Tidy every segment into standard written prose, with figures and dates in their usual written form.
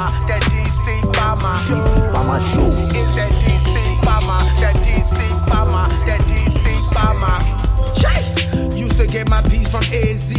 Farmer, that DC Farmer. DC Farmer Show. It's that DC Farmer, that DC Farmer, that DC Farmer. Used to get my piece from AZ.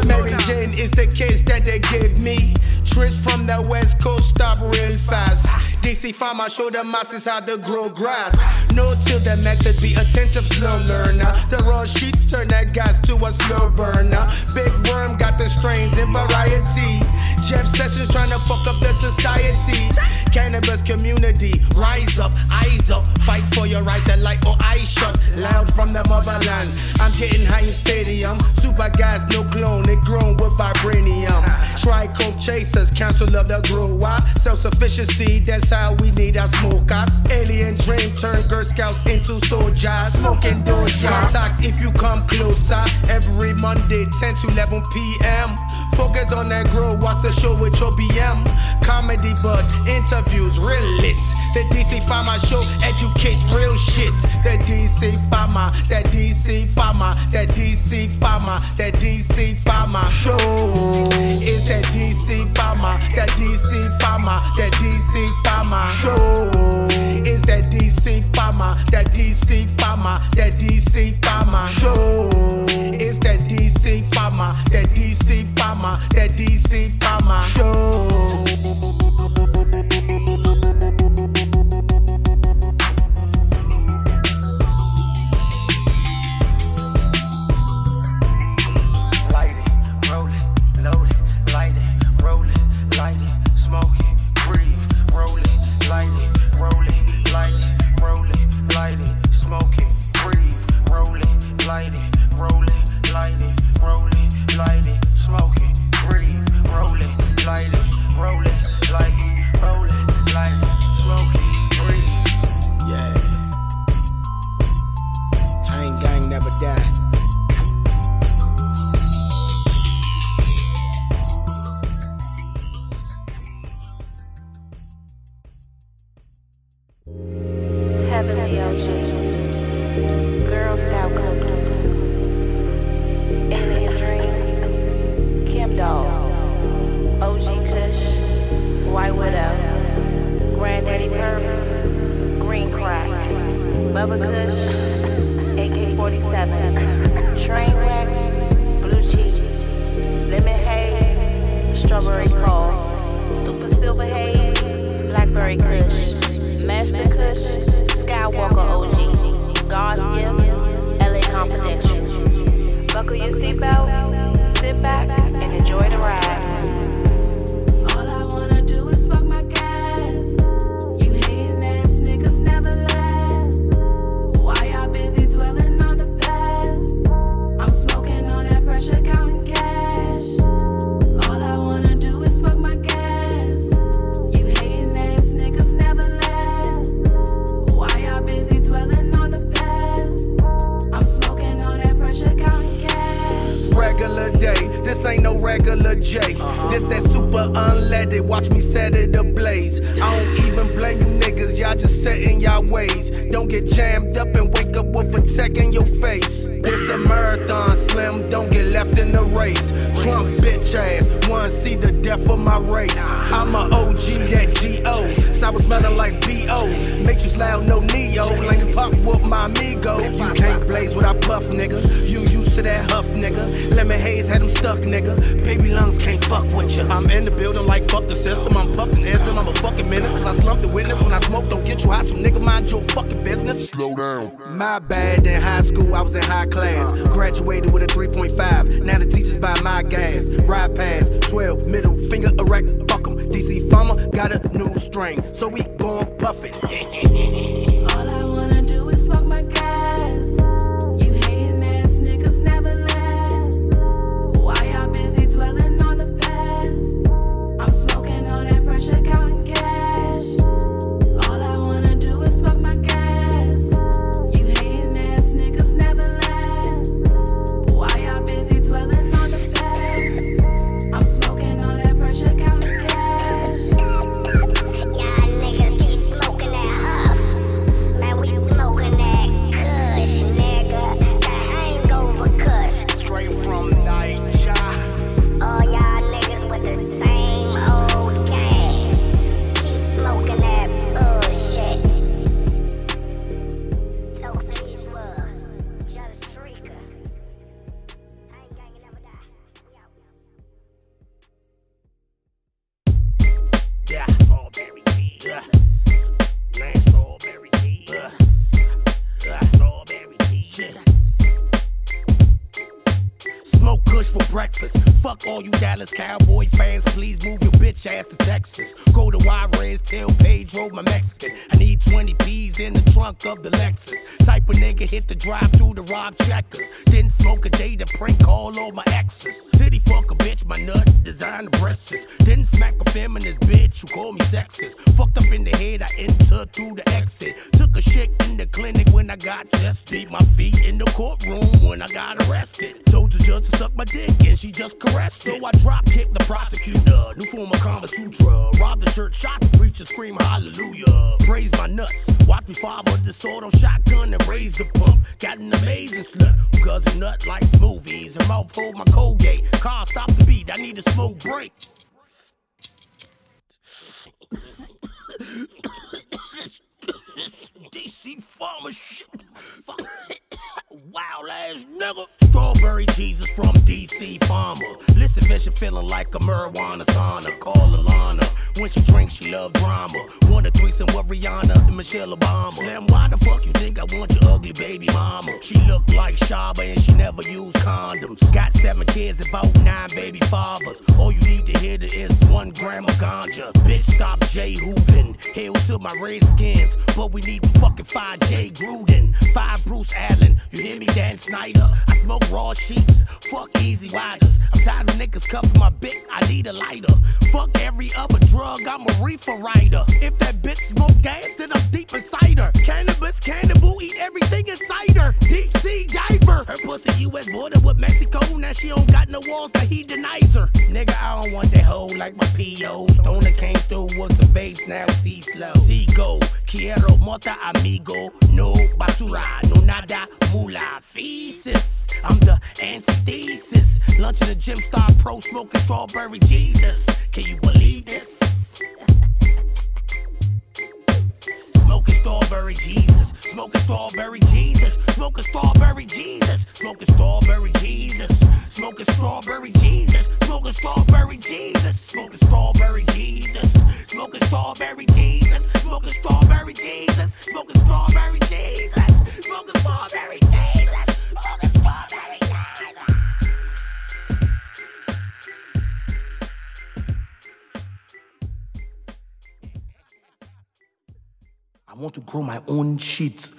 Mary Jane is the case that they give me. Trips from the West Coast stop real fast. DC Farmer show the masses how to grow grass. No till the method, be attentive, slow learner. The raw sheets turn that gas to a slow burner. Big Worm got the strains in variety. Jeff Sessions trying to fuck up the society. Cannabis community, rise up, eyes up. Fight for your right to light or eye shut. Loud from the motherland, I'm getting high in stadium. Super gas, no clone, it grown with vibranium. Trichome chasers, council of the grower. Self-sufficiency, that's how we need our smokers. Alien dream turn Girl Scouts into soldiers. Smoking doja. Contact if you come closer. Every Monday, 10 to 11 p.m. Focus on that grow, watch the show with your BM. Comedy but interviews real lit. The DC Farmer Show, educate real shit. The DC Farmer, that DC Farmer, that DC Farmer, that DC Farmer Show. It's that DC Farmer, that DC Farmer, that DC Farmer Show. It's that DC Farmer, that DC Farmer, that DC Farmer Show. It's that DC Farmer, that DC Farmer, that DC Farmer Show. Heavenly OG, Girl Scout cookies, Alien Dream, Kim Dog, OG Kush, White Widow, Granddaddy Perp, Green Crack, Bubba Kush, AK-47, Trainwreck, Blue Cheese, Lemon Haze, Strawberry Cough, Super Silver Haze, Blackberry Kush, Master Kush, Skywalker OG, God's Gift, LA Confidential. Buckle your seatbelt, sit back, and enjoy the ride. All I wanna do is smoke my gas. You hating ass niggas never last. Why y'all busy dwelling on the past? I'm smoking on that pressure, counting cash. All I wanna do is smoke my gas. You hating ass niggas never last. Why y'all busy dwelling on the past? I'm smoking on that pressure, counting cash. Regular day, this ain't no regular J. This that super unleaded, watch me set it ablaze. I don't even blame you niggas, y'all just set in y'all ways. Don't get jammed up and wake up with a tech in your face. This a marathon, Slim, don't get left in the race. Trump bitch ass, wanna see the death of my race. I'm a OG, that G.O. Sour smelling like B.O. Matrix loud, no Neo. Lane pop with my amigo. You can't blaze what I puff, nigga. You used to that huff, nigga. Lemon Haze had them stuck, nigga. Baby lungs can't fuck with ya. I'm in the building like fuck the system. I'm puffing ism, I'm a fucking menace. Cause I slumped the witness. When I smoke, don't get you high, so nigga mind your fucking business. Slow down. My bad, in high school I was in high class. Graduated with a 3.5. Now the teachers buy my gas. Ride past 12, middle finger erect. Fuck 'em. DC Farmer got a new strain, so we gon' puff it. All I wanna do is smoke my gas. You hating ass niggas never last. Why y'all busy dwelling on the past? I'm smoking on that pressure, counting cash. All I wanna do is smoke my gas. You hating ass niggas never last. Why y'all busy dwelling on the past? I'm smoking on that pressure, counting cash. Y'all niggas keep smoking that huff. Fuck all you Dallas Cowboy fans, please move your bitch ass to Texas. Go to Juarez, tell Pedro my Mexican. I need 20 P's in the trunk of the Lexus. Type of nigga hit the drive through the rob checkers. Didn't smoke a day to prank call all my exes. City fuck a bitch, my nut, design the breasts. Didn't smack a feminist bitch who called me sexist. Fucked up in the head, I entered through the exit. Took a shit in the clinic when I got tested. Beat my feet in the courtroom when I got arrested. Told the judge to suck my dick and she just caressed it. So I drop kicked the prosecutor, new form of Kama Sutra. Robbed the church, shot the preacher, scream hallelujah. Praise my nuts, watch me father the sword on shotgun and raise the pump. Got an amazing slut who guts a nut like smoothies. Her mouth hold my Colgate, car stop the beat, I need a smoke break. DC farmer shit. Wild ass nigga. Strawberry Jesus from DC Farmer. Listen, Vision feeling like a marijuana sauna. Call Alana. When she drinks, she love drama. Want a threesome with Rihanna and Michelle Obama. Slim, why the fuck you think I want your ugly baby mama? She look like Shaba and she never used condoms. Got 7 kids, about 9 baby fathers. All you need to hear is 1 gram of ganja. Bitch, stop J hoovin'. Hail to my Redskins, but we need the fucking 5 J Gruden, 5 Bruce Allen. You hear me, Dan Snyder? I smoke raw sheets. Fuck easy riders. I'm tired of niggas cuffing my bitch. I need a lighter. Fuck every other drug. I'm a reefer rider. If that bitch smoke gas, then I'm deep inside her. Cannabis, cannibal, eat everything inside her. Deep sea diver. Her pussy U.S. border with Mexico. Now she don't got no walls that he denies her. Nigga, I don't want that hoe like my P.O. Stoner came through with some babes, now T slow. T go, quiero mota amigo. No basura, no nada mula. Feces, I'm the antithesis. Lunch in the gym, star pro, smoking strawberry Jesus. Can you believe this? Smoking strawberry Jesus, smoking strawberry Jesus, smoking strawberry Jesus, smoking strawberry Jesus, smoking strawberry Jesus, smoking strawberry Jesus, smoking strawberry Jesus, smoking strawberry Jesus, smoking strawberry Jesus, smoking strawberry Jesus, smoking strawberry Jesus, smoking strawberry Jesus. I want to grow my own shit. Is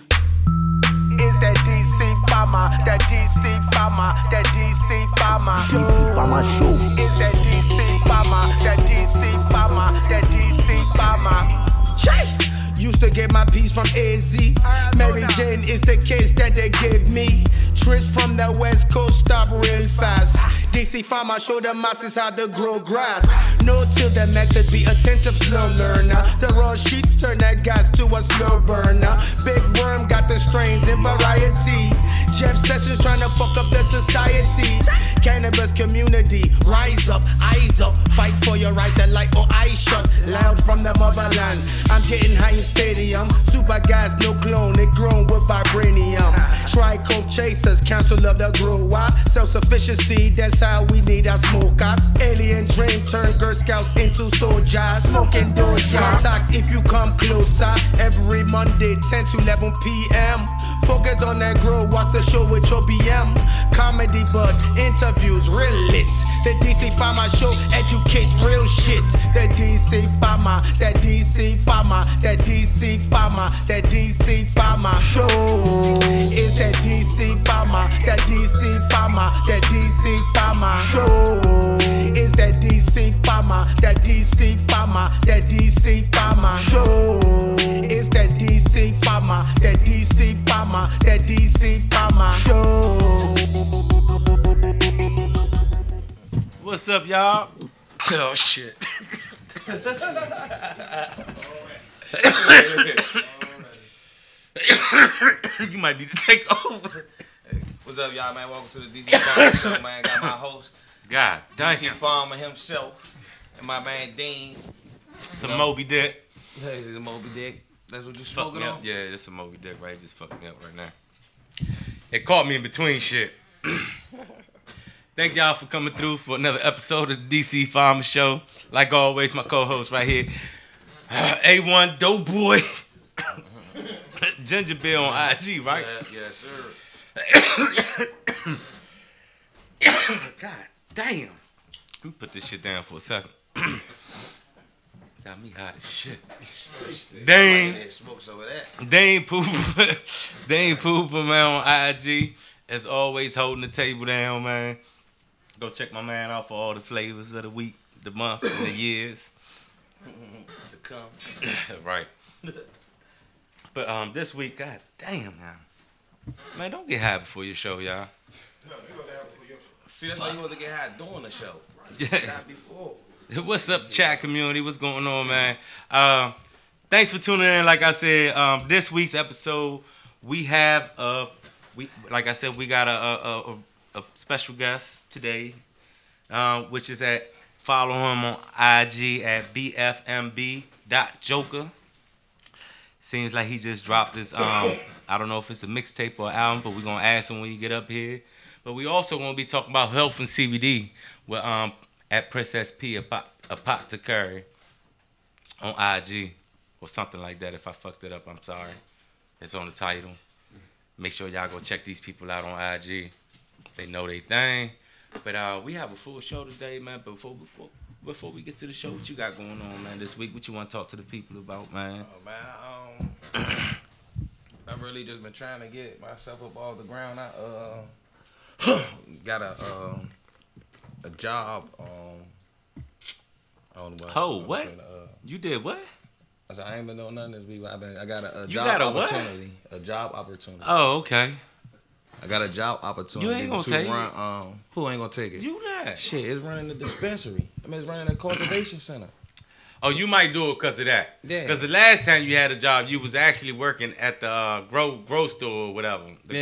that DC Farmer, that DC Farmer, that DC Farmer DC Farmer show. Is that DC Farmer, that DC Farmer, that DC Farmer. Check! Used to get my piece from AZ. Mary Jane is the case that they give me. Trips from the West Coast stop real fast. DC Farmer show the masses how to grow grass. Note to the method, be attentive, slow learner. The raw sheets turn that gas to a slow burner. Big Worm got the strains in variety. Jeff Sessions trying to fuck up the society. Cannabis community, rise up, eyes up. Fight for your right to light or eyes shut. Loud from the motherland. I'm getting high in stadium. Super gas, no clone, it grown with vibranium. Trichome chasers, council of the grower. Self-sufficiency, that's how we need our smokers. Alien dream turn Girl Scouts into soldiers. Smoking doja. Contact if you come closer. Every Monday, 10 to 11 p.m. Focus on that grow, watch the show with your BM. Comedy but interviews real lit. The DC Farmer show, educate real shit. The DC Farmer, that DC Farmer, that DC Farmer, that DC Farmer show. Is that DC Farmer, that DC Farmer, that DC Farmer show. Is that DC Farmer, that DC Farmer, that DC Farmer show. Is that DC Farmer, that DC Farmer, that DC Farmer show. What's up, y'all? Oh, shit. You might need to take over. Hey, what's up, y'all, man? Welcome to the DC Farmer Show, man. Got my host, God damn. DC Farmer himself, and my man Dean. It's a Moby Dick. This is a Moby Dick. That's what you're Fuck smoking me on? up. Yeah, it's a Moby Dick, right? Just fucking me up right now. It caught me in between shit. Thank y'all for coming through for another episode of the DC Farmer Show. Like always, my co-host right here, A1 Doughboy, Ginger Bill on IG, right? Yeah, sir. God damn. me put this shit down for a second. Got me hot as shit. Dang. Smokes over that. They ain't pooping. They ain't pooping, man, on IG. As always, holding the table down, man. Go check my man out for all the flavors of the week, the month, and the years. To come. Right. But this week, god damn, man, don't get high before your show, y'all. No, you gonna have before your show. See, that's why you wasn't get high during the show. Yeah. Not before. What's up, chat community? What's going on, man? Thanks for tuning in. Like I said, this week's episode, we have like I said, we got a special guest today, which is follow him on IG at bfmb.joker. Seems like he just dropped this. I don't know if it's a mixtape or album, but we're gonna ask him when you get up here. But we also gonna be talking about health and CBD with at Princess P Apothecary on IG or something like that. If I fucked it up, I'm sorry. It's on the title. Make sure y'all go check these people out on IG. They know they thing. But we have a full show today, man. But before we get to the show, what you got going on, man, this week? What you want to talk to the people about, man? Oh, man, I've really just been trying to get myself up off the ground. I got a job. I don't know what? You did what? I said I ain't been doing nothing this week. I got a you job got a opportunity. What? A job opportunity. Oh, okay. I got a job opportunity. You ain't gonna take run, it. Who ain't gonna take it? You not. Shit, it's running the dispensary. I mean, it's running a cultivation center. Oh, you might do it because of that. Yeah. Because the last time you had a job, you was actually working at the grow store or whatever. But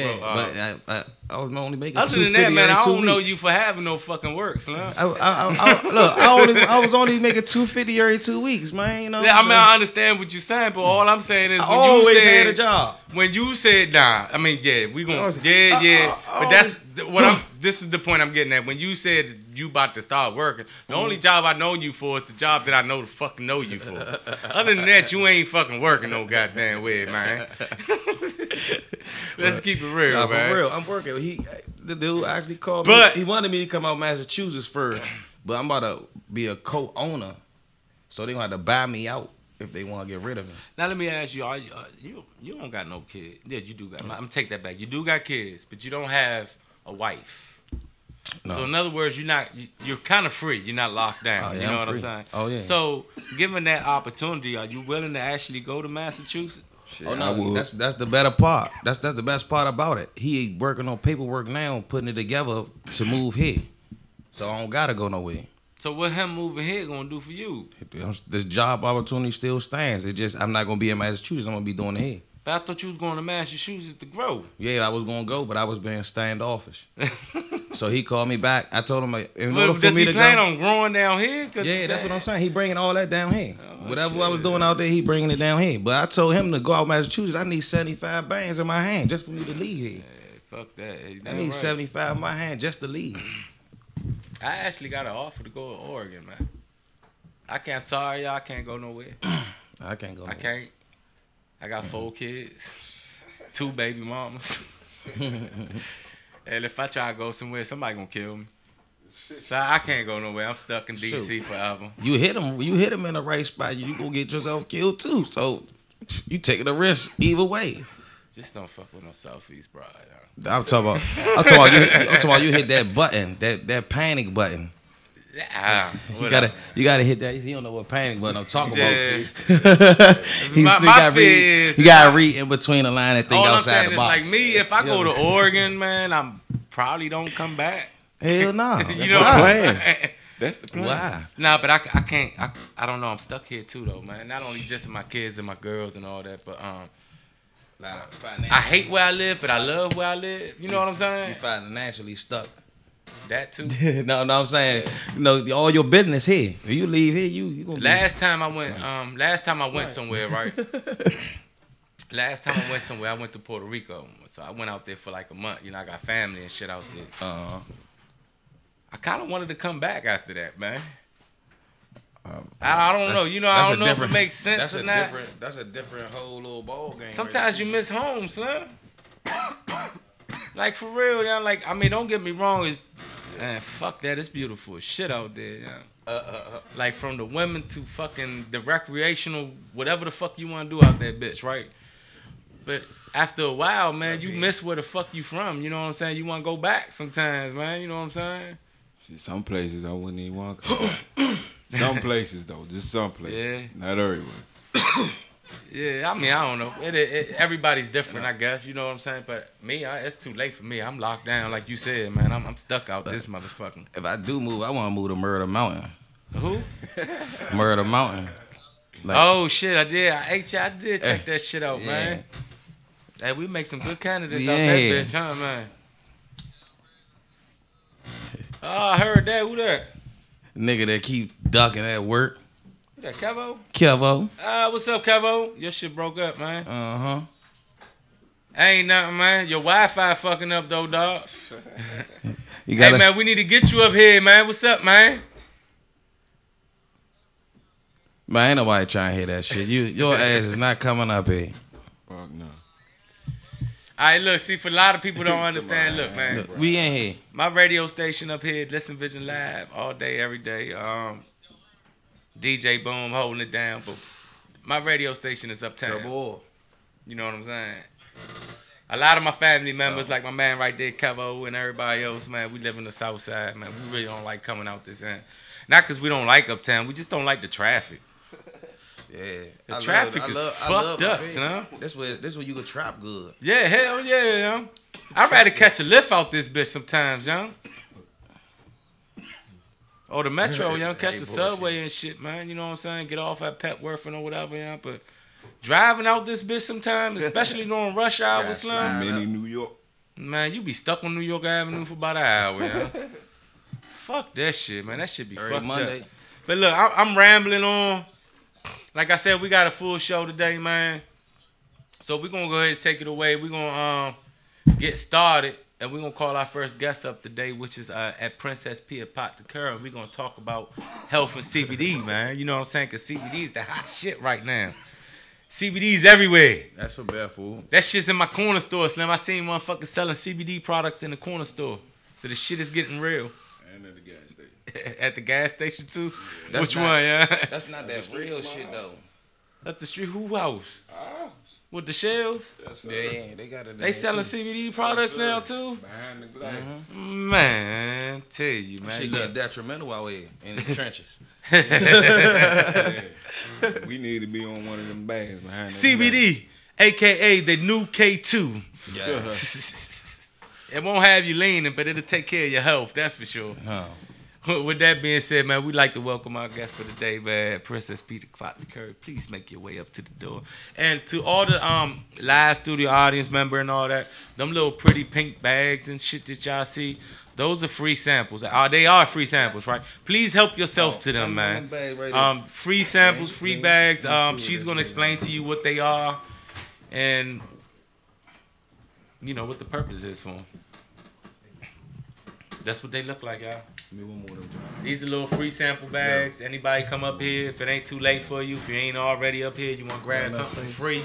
I was only making other than that, man, I don't know weeks. you for having no fucking work, son. Look, I was only making $250 every 2 weeks, man. You know. Yeah, I mean, I understand what you're saying, but all I'm saying is I always had a job. When you said nah, I mean, yeah, we gonna but that's what I'm. This is the point I'm getting at. When you said you about to start working, the only job I know you for is the job that I know to fucking know you for. Other than that, you ain't fucking working no goddamn way, man. Let's keep it real, nah, man. For real, I'm working. The dude actually called me. He wanted me to come out Massachusetts first, but I'm about to be a co-owner, so they gonna have to buy me out if they want to get rid of me. Now let me ask you: you don't got no kids? Yeah, you do got. I'm gonna take that back. You do got kids, but you don't have a wife. No. So in other words, you're kind of free. You're not locked down. Oh, yeah, you know I'm what free. I'm saying? Oh yeah. So given that opportunity, are you willing to actually go to Massachusetts? Shit, oh no, that's the better part. That's the best part about it. He working on paperwork now, putting it together to move here. So I don't gotta go nowhere. So what him moving here gonna do for you? This job opportunity still stands. It's just I'm not gonna be in Massachusetts. I'm gonna be doing it here. But I thought you was going to Massachusetts to grow. Yeah, I was gonna go, but I was being standoffish. So he called me back. I told him in order for me to go. Does he plan on growing down here? Yeah, that's what I'm saying. He bringing all that down here. Whatever I was doing out there, he bringing it down here. But I told him to go out Massachusetts. I need 75 bands in my hand just for me to leave here. Hey, fuck that. Hey, I need 75 in my hand just to leave. I actually got an offer to go to Oregon, man. Sorry, y'all. I can't go nowhere. I can't go nowhere. I can't. I got 4 kids, 2 baby mamas. And if I try to go somewhere, somebody gonna kill me. So I can't go nowhere. I'm stuck in DC forever. You hit him in the right spot, you gonna get yourself killed too. So you taking a risk either way. Just don't fuck with no Southeast bride. I'm talking about you hit that button, that panic button. You gotta hit that. You don't know what panic button I'm talking about. You gotta read in between the line and think outside the box. Like me, if I go to Oregon, man, I'm probably don't come back. Hell no. You know what I'm saying? That's the plan. Why? Nah, but I can't. I don't know. I'm stuck here too, though, man. Not only just my kids and my girls and all that, but I hate where I live, but I love where I live. You know what I'm saying? You financially stuck. That too. No, I'm saying, all your business here. If you leave here, you gonna. Last time I went somewhere, right? Last time I went somewhere, I went to Puerto Rico. So I went out there for like a month. I got family and shit out there. I kind of wanted to come back after that, man. I don't know. I don't know if it makes sense or not. That's a different whole little ball game. Sometimes you miss home, son. Like for real, y'all. Like, I mean, don't get me wrong. Man, fuck that. It's beautiful as shit out there. Yeah. Like from the women to fucking the recreational, whatever the fuck you want to do out there, bitch, right? But after a while, man, you miss where the fuck you from. You know what I'm saying? You want to go back sometimes, man. You know what I'm saying? See, some places I wouldn't even want to go. Some places, though. Just some places. Yeah. Not everywhere. Yeah, I mean, I don't know. Everybody's different, I guess. You know what I'm saying? But me, it's too late for me. I'm locked down, like you said, man. I'm stuck out this motherfucking. If I do move, I want to move to Murder Mountain. Who? Murder Mountain. Like, oh shit, I did. I did check that shit out, man. Hey, we make some good candidates out that bitch, huh, man? Oh, I heard that. Who that? Nigga that keep ducking at work. Who that, Kevo? Kevo. What's up, Kevo? Your shit broke up, man. Uh-huh. Ain't nothing, man. Your Wi-Fi fucking up, though, dog. Hey, man, we need to get you up here, man. What's up, man? Man, ain't nobody trying to hear that shit. Your ass is not coming up here. Fuck no. All right, look, see, for a lot of people don't understand, look, man. Look, we in here. My radio station up here, Listen Vision Live, all day, every day. DJ Boom holding it down, but my radio station is uptown. You know what I'm saying? A lot of my family members, like my man right there, Kevo, and everybody else, man, we live in the south side, man. We really don't like coming out this end. Not because we don't like uptown, we just don't like the traffic. Yeah. The traffic is fucked up, you know? That's where you can trap good. Yeah, hell yeah, yo. I'd rather catch a lift out this bitch sometimes, yo. Or the metro, yo. Catch the subway and shit, man. You know what I'm saying? Get off at Petworth or whatever, yo. But driving out this bitch sometimes, especially during rush hour, Slim. Mini New York. Man, you be stuck on New York Avenue for about an hour, yo. Fuck that shit, man. That shit be fucked up. But look, I'm rambling on. Like I said, we got a full show today, man. So we're going to go ahead and take it away. We're going to get started, and we're going to call our first guest up today, which is at Princess P Apothecary. We're going to talk about health and CBD, man. You know what I'm saying? Because CBD is the hot shit right now. CBD's everywhere. That's a bad fool. That shit's in my corner store, Slim. I seen motherfuckers selling CBD products in the corner store. So the shit is getting real. And at the gas station. At the gas station too? Yeah. Which one, yeah? That's not that real shit though. That's the street who house? With the shelves? Yeah, they got it. They selling CBD products now too? Behind the glass. Man, tell you, man. Shit getting detrimental out here in the trenches. We need to be on one of them bags behind the CBD, aka the new K2. Yeah. It won't have you leaning, but it'll take care of your health, that's for sure. With that being said, man, we'd like to welcome our guest for the day, man, Princess Peter Apothecary. Please make your way up to the door. And to all the live studio audience member and all that, them little pretty pink bags and shit that y'all see, those are free samples. They are free samples, right? Please help yourself to them, man. Free samples, free bags. She's going to explain to you what they are and, you know, what the purpose is for them. That's what they look like, y'all. These are little free sample bags. Anybody come up here, if it ain't too late for you, if you ain't already up here, you want to grab something for free.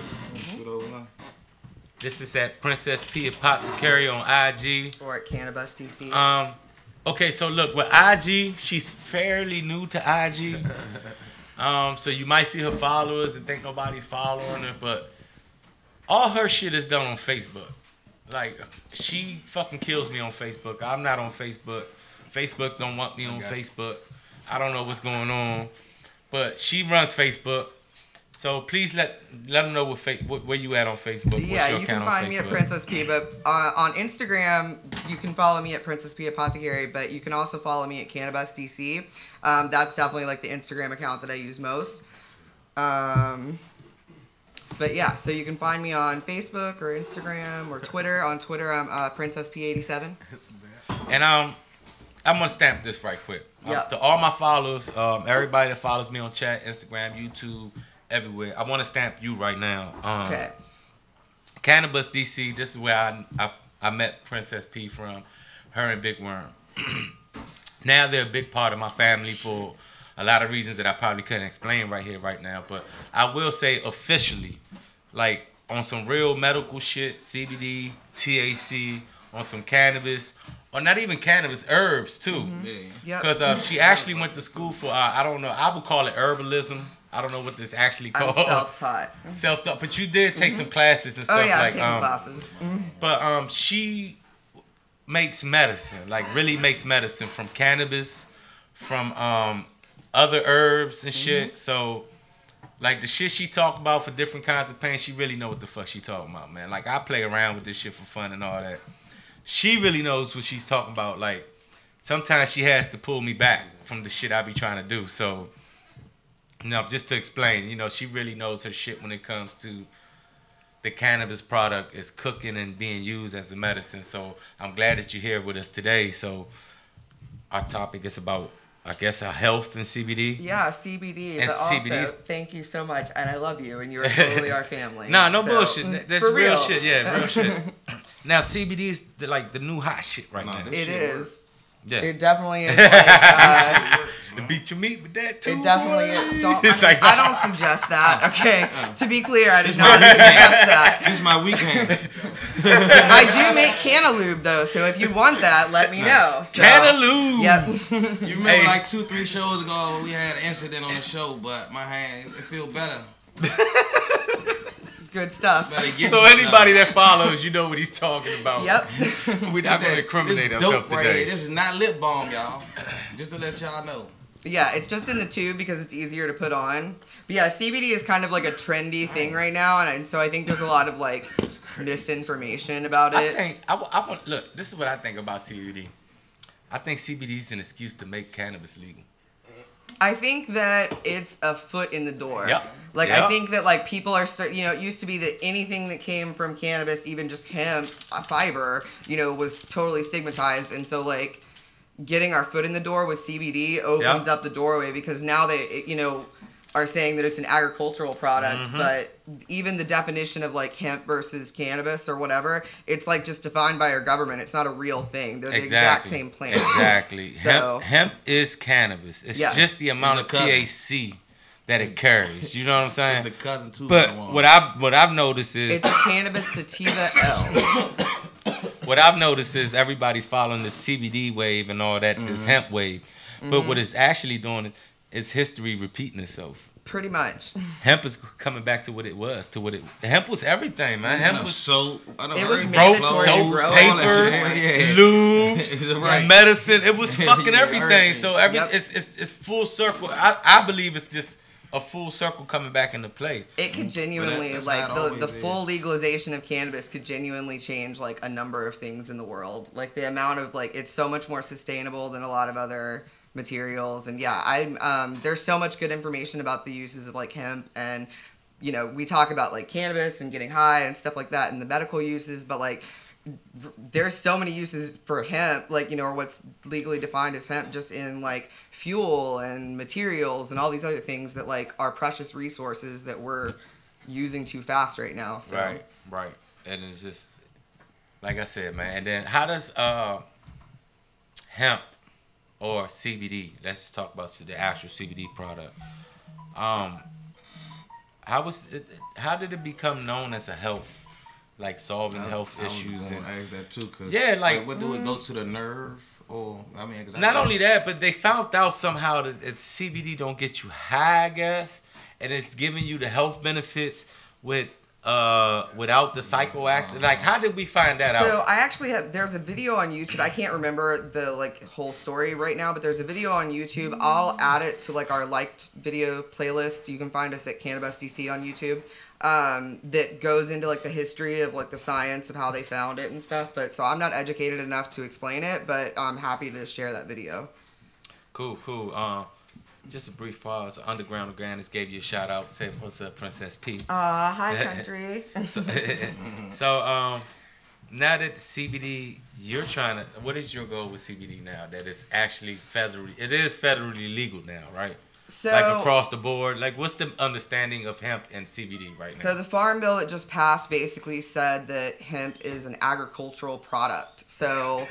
This is at Princess P Apothecary on IG. Or at Cannabis DC. Okay, so look, with IG, she's fairly new to IG. So you might see her followers and think nobody's following her, but all her shit is done on Facebook. Like, she fucking kills me on Facebook. I'm not on Facebook. Facebook don't want me on Facebook. I don't know what's going on, but she runs Facebook. So please let them know where you at on Facebook. Yeah, you can find me at Princess P. But on Instagram, you can follow me at Princess P Apothecary. But you can also follow me at Cannabis DC. That's definitely like the Instagram account that I use most. But yeah, so you can find me on Facebook or Instagram or Twitter. On Twitter, I'm Princess P87. And I'm gonna stamp this right quick. To all my followers, everybody that follows me on chat, Instagram, YouTube, everywhere, I want to stamp you right now. Okay. Cannabis DC. This is where I met Princess P from. Her and Big Worm. Now they're a big part of my family for a lot of reasons that I probably couldn't explain right here, right now. But I will say officially, like on some real medical shit, CBD, THC, on some cannabis, or not even cannabis, herbs too. Yep. Because she actually went to school for, I don't know, I would call it herbalism. I don't know what this actually I'm called. self-taught. Self-taught. But you did take some classes and stuff Oh yeah, like I've taken classes. But she makes medicine, like really makes medicine from cannabis, from other herbs and shit. So like the shit she talk about for different kinds of pain, she really know what the fuck she talking about, man. Like I play around with this shit for fun and all that. She really knows what she's talking about. Like sometimes she has to pull me back from the shit I be trying to do. So just to explain, she really knows her shit when it comes to the cannabis product is cooking and being used as a medicine. So I'm glad that you're here with us today. So our topic is about, I guess, our health and CBD. Yeah, CBD. And But also, CBD's thank you so much, and I love you, and you're totally our family. Nah, no So, bullshit. That's for real real. shit. Yeah, real shit. Now CBD is the new hot shit right now. It is. Yeah. It definitely is. Like, To beat your meat with that too. it definitely is. It's like- I don't suggest that. Okay, to be clear, I do It's not my suggest that. This is my weekend. I do make cantaloupe though, so if you want that, let me know. So, Cantaloupe. Yep. You remember Hey. like 2-3 shows ago we had an incident on the show, but my hand it feel better. Good stuff. Better get So you anybody something. that follows, you know what he's talking about. Yep. We're not going to incriminate This ourselves dope right today. here. This is not lip balm, y'all. Just to let y'all know. Yeah, it's just in the tube because it's easier to put on. But yeah, CBD is kind of like a trendy thing right now, and so I think there's a lot of like misinformation about I it. think I want look. This is what I think about CBD. I think CBD is an excuse to make cannabis legal. I think that it's a foot in the door. Yep. Like Yep. I think that like people are it used to be that anything that came from cannabis, even just hemp fiber, was totally stigmatized, and so like getting our foot in the door with CBD opens Yep. up the doorway because now they are saying that it's an agricultural product, but even the definition of like hemp versus cannabis or whatever, it's like just defined by our government. It's not a real thing. They're the exact same plant. Exactly. So- hemp is cannabis. It's Yeah. just the amount of It's a cousin. THC that it carries. You know what I'm It's saying? the cousin too. But what I've noticed is It's cannabis sativa L. what I've noticed is everybody's following this CBD wave and all that, this hemp wave. But what it's actually doing is history repeating itself. Pretty much. Hemp is coming back to what it was, hemp was everything, man. Hemp was soap. It was rope, mandatory to soap, grow. paper, lubes, Right. medicine. It was fucking Yeah, everything. everything. So Yep. it's full circle. I believe it's just a full circle coming back into play. It could genuinely, that's like, how it the always full is. legalization of cannabis could genuinely change, like, a number of things in the world. Like, the amount of, like, it's so much more sustainable than a lot of other materials. And, yeah, there's so much good information about the uses of, like, hemp. And, we talk about, like, cannabis and getting high and stuff like that and the medical uses. But, like, there's so many uses for hemp, like, or what's legally defined as hemp, just in like fuel and materials and all these other things that like are precious resources that we're using too fast right now. So Right. And it's just like I said, man. And then how does hemp or CBD? Let's talk about the actual CBD product. How did it become known as a health? Like solving health issues I and ask that too, cause Yeah, like, what do it go to the nerve or I mean? 'Cause not only that, but they found out somehow that CBD don't get you high, I guess, and it's giving you the health benefits without the psychoactive. Like, how did we find that So out? I actually there's a video on YouTube. I can't remember the like whole story right now, but there's a video on YouTube. I'll add it to like our liked video playlist. You can find us at Cannabis DC on YouTube. That goes into like the history of like the science of how they found it and stuff. But so I'm not educated enough to explain it, but I'm happy to share that video. Cool. Just a brief pause. Underground Organics gave you a shout out. Say what's up, Princess P. Hi country. So now that the CBD, you're trying to. What is your goal with CBD now? That it's actually federally legal now, right? So Like across the board. Like, what's the understanding of hemp and CBD right now? So the farm bill that just passed basically said that hemp is an agricultural product. So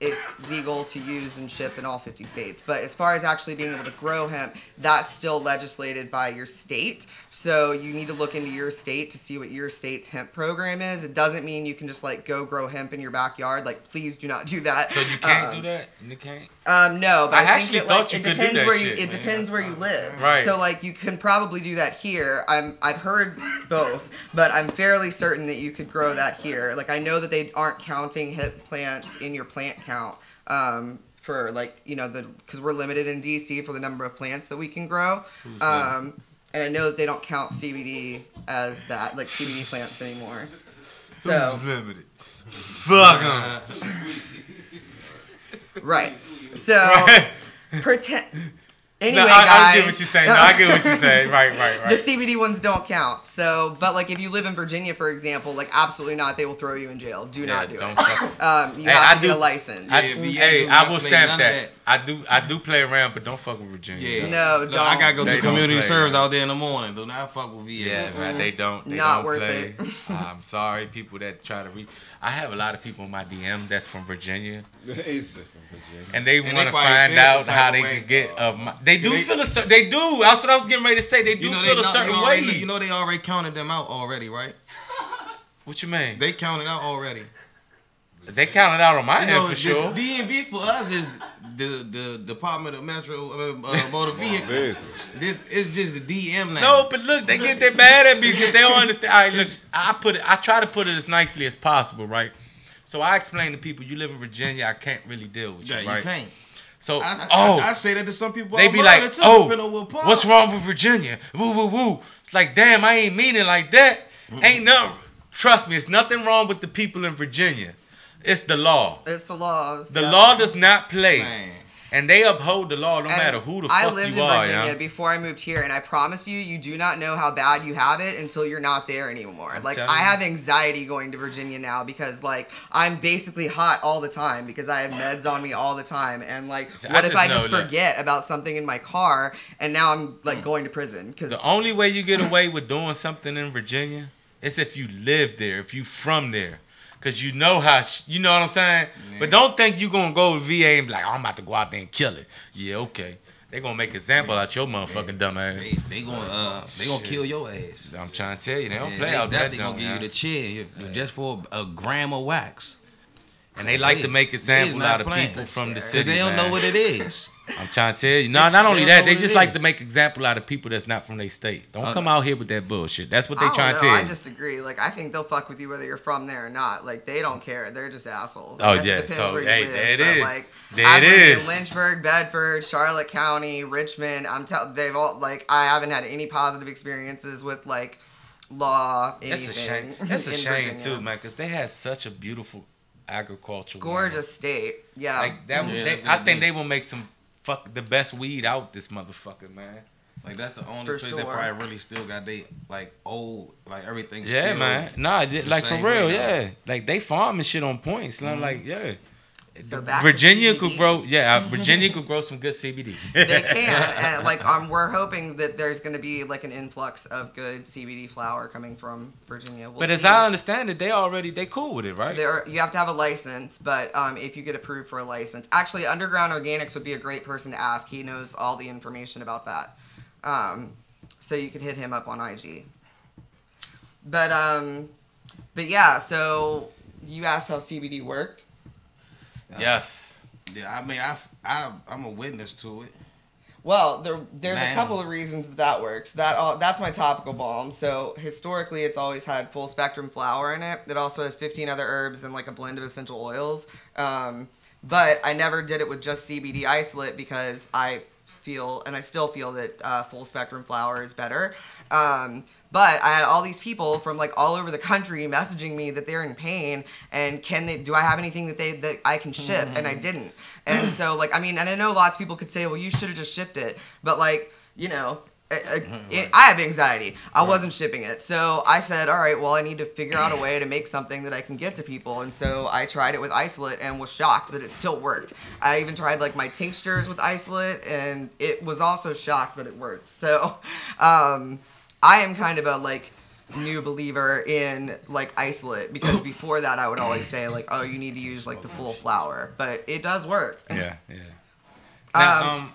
it's legal to use and ship in all 50 states. But as far as actually being able to grow hemp, that's still legislated by your state. So you need to look into your state to see what your state's hemp program is. It doesn't mean you can just like go grow hemp in your backyard. Like, please do not do that. So you can't do that? You can't? No, but I actually think that, thought like, you it could do depends that where shit, it man. depends where you live. Right. So like you can probably do that here. I've heard both, but I'm fairly certain that you could grow that here. Like I know that they aren't counting hemp plants in your plant count. For like, you know, because we're limited in DC for the number of plants that we can grow. And I know that they don't count CBD as that, like CBD plants anymore. So Who's limited? Fuck 'em. Right. So pretend. Anyway, No, I guys, get what you're saying. No, I get what you're saying. Right. the CBD ones don't count. So, but like if you live in Virginia, for example, like absolutely not, they will throw you in jail. Do not do don't it. fuck. You have to get a license. I will stamp that. I do play around, but don't fuck with Virginia. Yeah. No, Look, don't. I gotta go They do don't community play, service man. out there in the morning. Do not fuck with VA. Yeah, man, they don't. They Not don't worth play. it. I'm sorry, people that try to read. I have a lot of people in my DM that's from Virginia, It's from Virginia. and they And want they to probably find feel out some how type they of way. can get. They do They- feel a certain. They do. That's what I was getting ready to say. They do You know, feel they a certain you way. already, you know they already counted them out already, right? What you mean? They counted out already. They counted out on my You know, end for sure. the DMV for us is the Department of Metro Motor Vehicles. This is just the DM now. No, but look, they get that bad at me because they don't understand. All right, look, I try to put it as nicely as possible, right? So I explain to people, you live in Virginia, I can't really deal with you, Yeah, right? you can't. So, I say that to some people. they out be Maryland like, too, oh, depending on what part. what's wrong with Virginia? Woo, woo, woo. It's like, damn, I ain't mean it like that. Ain't nothing. Trust me, it's nothing wrong with the people in Virginia. It's the law. It's the laws. The yeah. law does not play. Man. And they uphold the law no And matter who the I fuck lived you in are, Virginia yeah. before I moved here, and I promise you, you do not know how bad you have it until you're not there anymore. Like, telling I you. have anxiety going to Virginia now because, like, I'm basically hot all the time because I have meds on me all the time. And, like, I what if just I just know that- forget about something in my car, and now I'm, like, going to prison? Cause The only way you get away with doing something in Virginia is if you live there, if you from there. Because you know how, you know what I'm saying? Yeah. But don't think you going to go to VA and be like, oh, I'm about to go out there and kill it. Yeah, okay. They going to make an example out your motherfucking dumb ass. They gonna kill your ass. I'm trying to tell you, they don't Yeah, play they out that definitely gonna junk, give you the chill just for a gram of wax. And they like to make examples not out of playing. people from the Sure. city, They don't man. know what it is. I'm trying to tell you. No, not only don't that, know they what just it like is. to make example out of people that's not from their state. Don't come out here with that bullshit. That's what they I don't trying know. to tell I you. disagree. Like, I think they'll fuck with you whether you're from there or not. Like, they don't care. They're just assholes. Oh, I guess yeah. It depends So, where you hey, live. there it but, is. Like, There I've it lived is. in Lynchburg, Bedford, Charlotte County, Richmond. They've all, like, I haven't had any positive experiences with, like, law, anything. That's a shame. That's a in shame, Virginia. too, man, because they had such a beautiful agricultural land. Gorgeous state. Yeah. Like, that, Yeah, they, that's I what think they- they will make some the best weed out this motherfucker, man. Like that's the only For place sure. that probably really still got they like old like everything. Yeah, still man. Nah, like for same real, way, yeah. Like they farming shit on points. So I'm like, yeah. So back to Virginia CBD. could grow, Virginia could grow some good CBD. They can, and like we're hoping that there's going to be like an influx of good CBD flower coming from Virginia. We'll But as see. I understand it, they cool with it, right? You have to have a license, but if you get approved for a license, actually, Underground Organics would be a great person to ask. He knows all the information about that, so you could hit him up on IG. But yeah, so you asked how CBD worked. Yes. Yeah, I mean I'm a witness to it. Well, there's Man. a couple of reasons that works. That's my topical balm. So historically, it's always had full spectrum flower in it. It also has 15 other herbs and like a blend of essential oils. But I never did it with just CBD isolate because I feel, and I still feel that full spectrum flower is better. But I had all these people from like all over the country messaging me that they're in pain and do I have anything that I can ship? And I didn't. And so like, I mean, and I know lots of people could say, well, you should have just shipped it. But like, you know, I have anxiety. I wasn't shipping it. So I said, all right, well, I need to figure out a way to make something that I can get to people. And so I tried it with isolate and was shocked that it still worked. I even tried like my tinctures with isolate and it was also shocked that it worked. So, I am kind of a like new believer in like isolate, because before that I would always say like, oh, you need to use like the full flower, but it does work. Yeah. Now,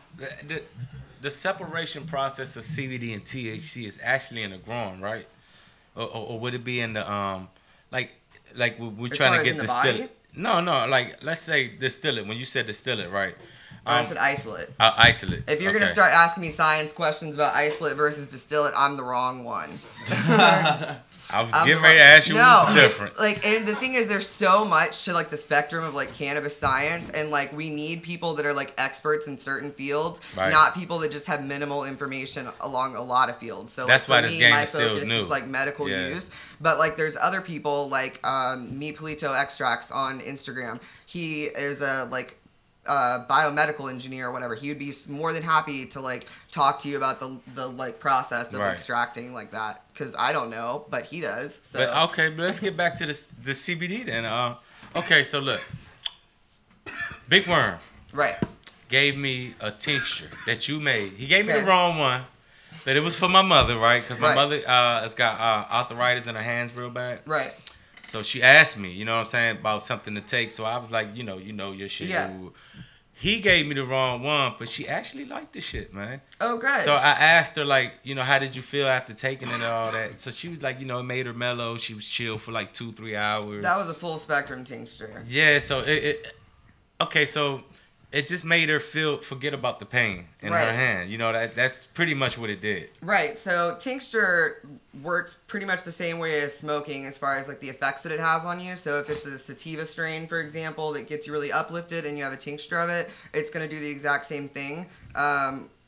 the separation process of CBD and THC is actually in the growing, right? Or would it be in the like we're trying to get distill it? No, like let's say distill it. When you said distill it, right? I said isolate. Isolate. If you're gonna start asking me science questions about isolate versus distill it, I'm the wrong one. I was getting ready to ask you what's the difference. Like, and the thing is, there's so much to like the spectrum of like cannabis science, and like we need people that are like experts in certain fields, not people that just have minimal information along a lot of fields. So that's like, why for this me, game my is still focus new. is like medical use, but like there's other people like Me Polito Extracts on Instagram. He is a like biomedical engineer or whatever. He would be more than happy to like talk to you about the like process of extracting like that, because I don't know, but he does. So. But let's get back to the CBD then. Okay, so look, Big Worm gave me a tincture that you made. He gave me the wrong one, but it was for my mother, right? Because my mother has got arthritis in her hands real bad. Right. So she asked me, you know what I'm saying, about something to take. So I was like, you know your shit. Yeah. He gave me the wrong one, but she actually liked the shit, man. Oh, good. So I asked her, like, you know, how did you feel after taking it and all that? So she was like, you know, it made her mellow. She was chill for like 2-3 hours. That was a full spectrum tincture. Yeah, so so it just made her forget about the pain in her hand. You know, that's pretty much what it did. Right. So tincture works pretty much the same way as smoking as far as like the effects that it has on you. So if it's a sativa strain, for example, that gets you really uplifted and you have a tincture of it, it's going to do the exact same thing.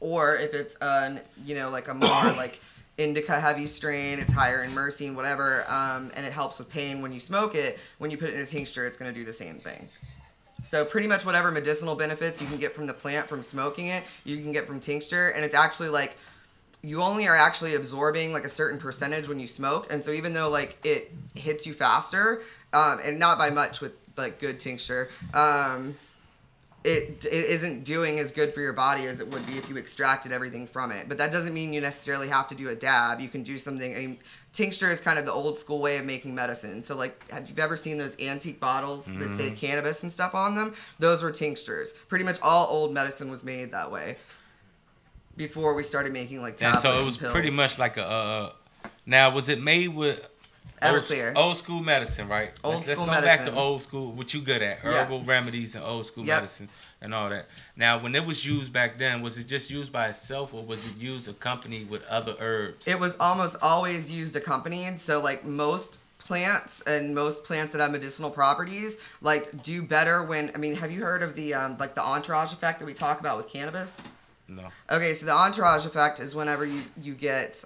Or if it's like a more like indica heavy strain, it's higher in myrcene, whatever, and it helps with pain when you smoke it. When you put it in a tincture, it's going to do the same thing. So pretty much whatever medicinal benefits you can get from the plant from smoking it, you can get from tincture. And it's actually like, you only are actually absorbing like a certain percentage when you smoke. And so even though like it hits you faster, and not by much with like good tincture, it isn't doing as good for your body as it would be if you extracted everything from it. But that doesn't mean you necessarily have to do a dab. You can do something. Tincture is kind of the old school way of making medicine. So like, have you ever seen those antique bottles that say cannabis and stuff on them? Those were tinctures. Pretty much all old medicine was made that way before we started making like tablets and so it was pills. pretty much like a now was it made with old school medicine, right? Let's go back to old school, what you good at, herbal remedies and old school medicine and all that. Now, when it was used back then, was it just used by itself, or was it used accompanied with other herbs? It was almost always used accompanied. So like most plants that have medicinal properties like do better when, have you heard of the like the entourage effect that we talk about with cannabis? No. Okay, so the entourage effect is whenever you get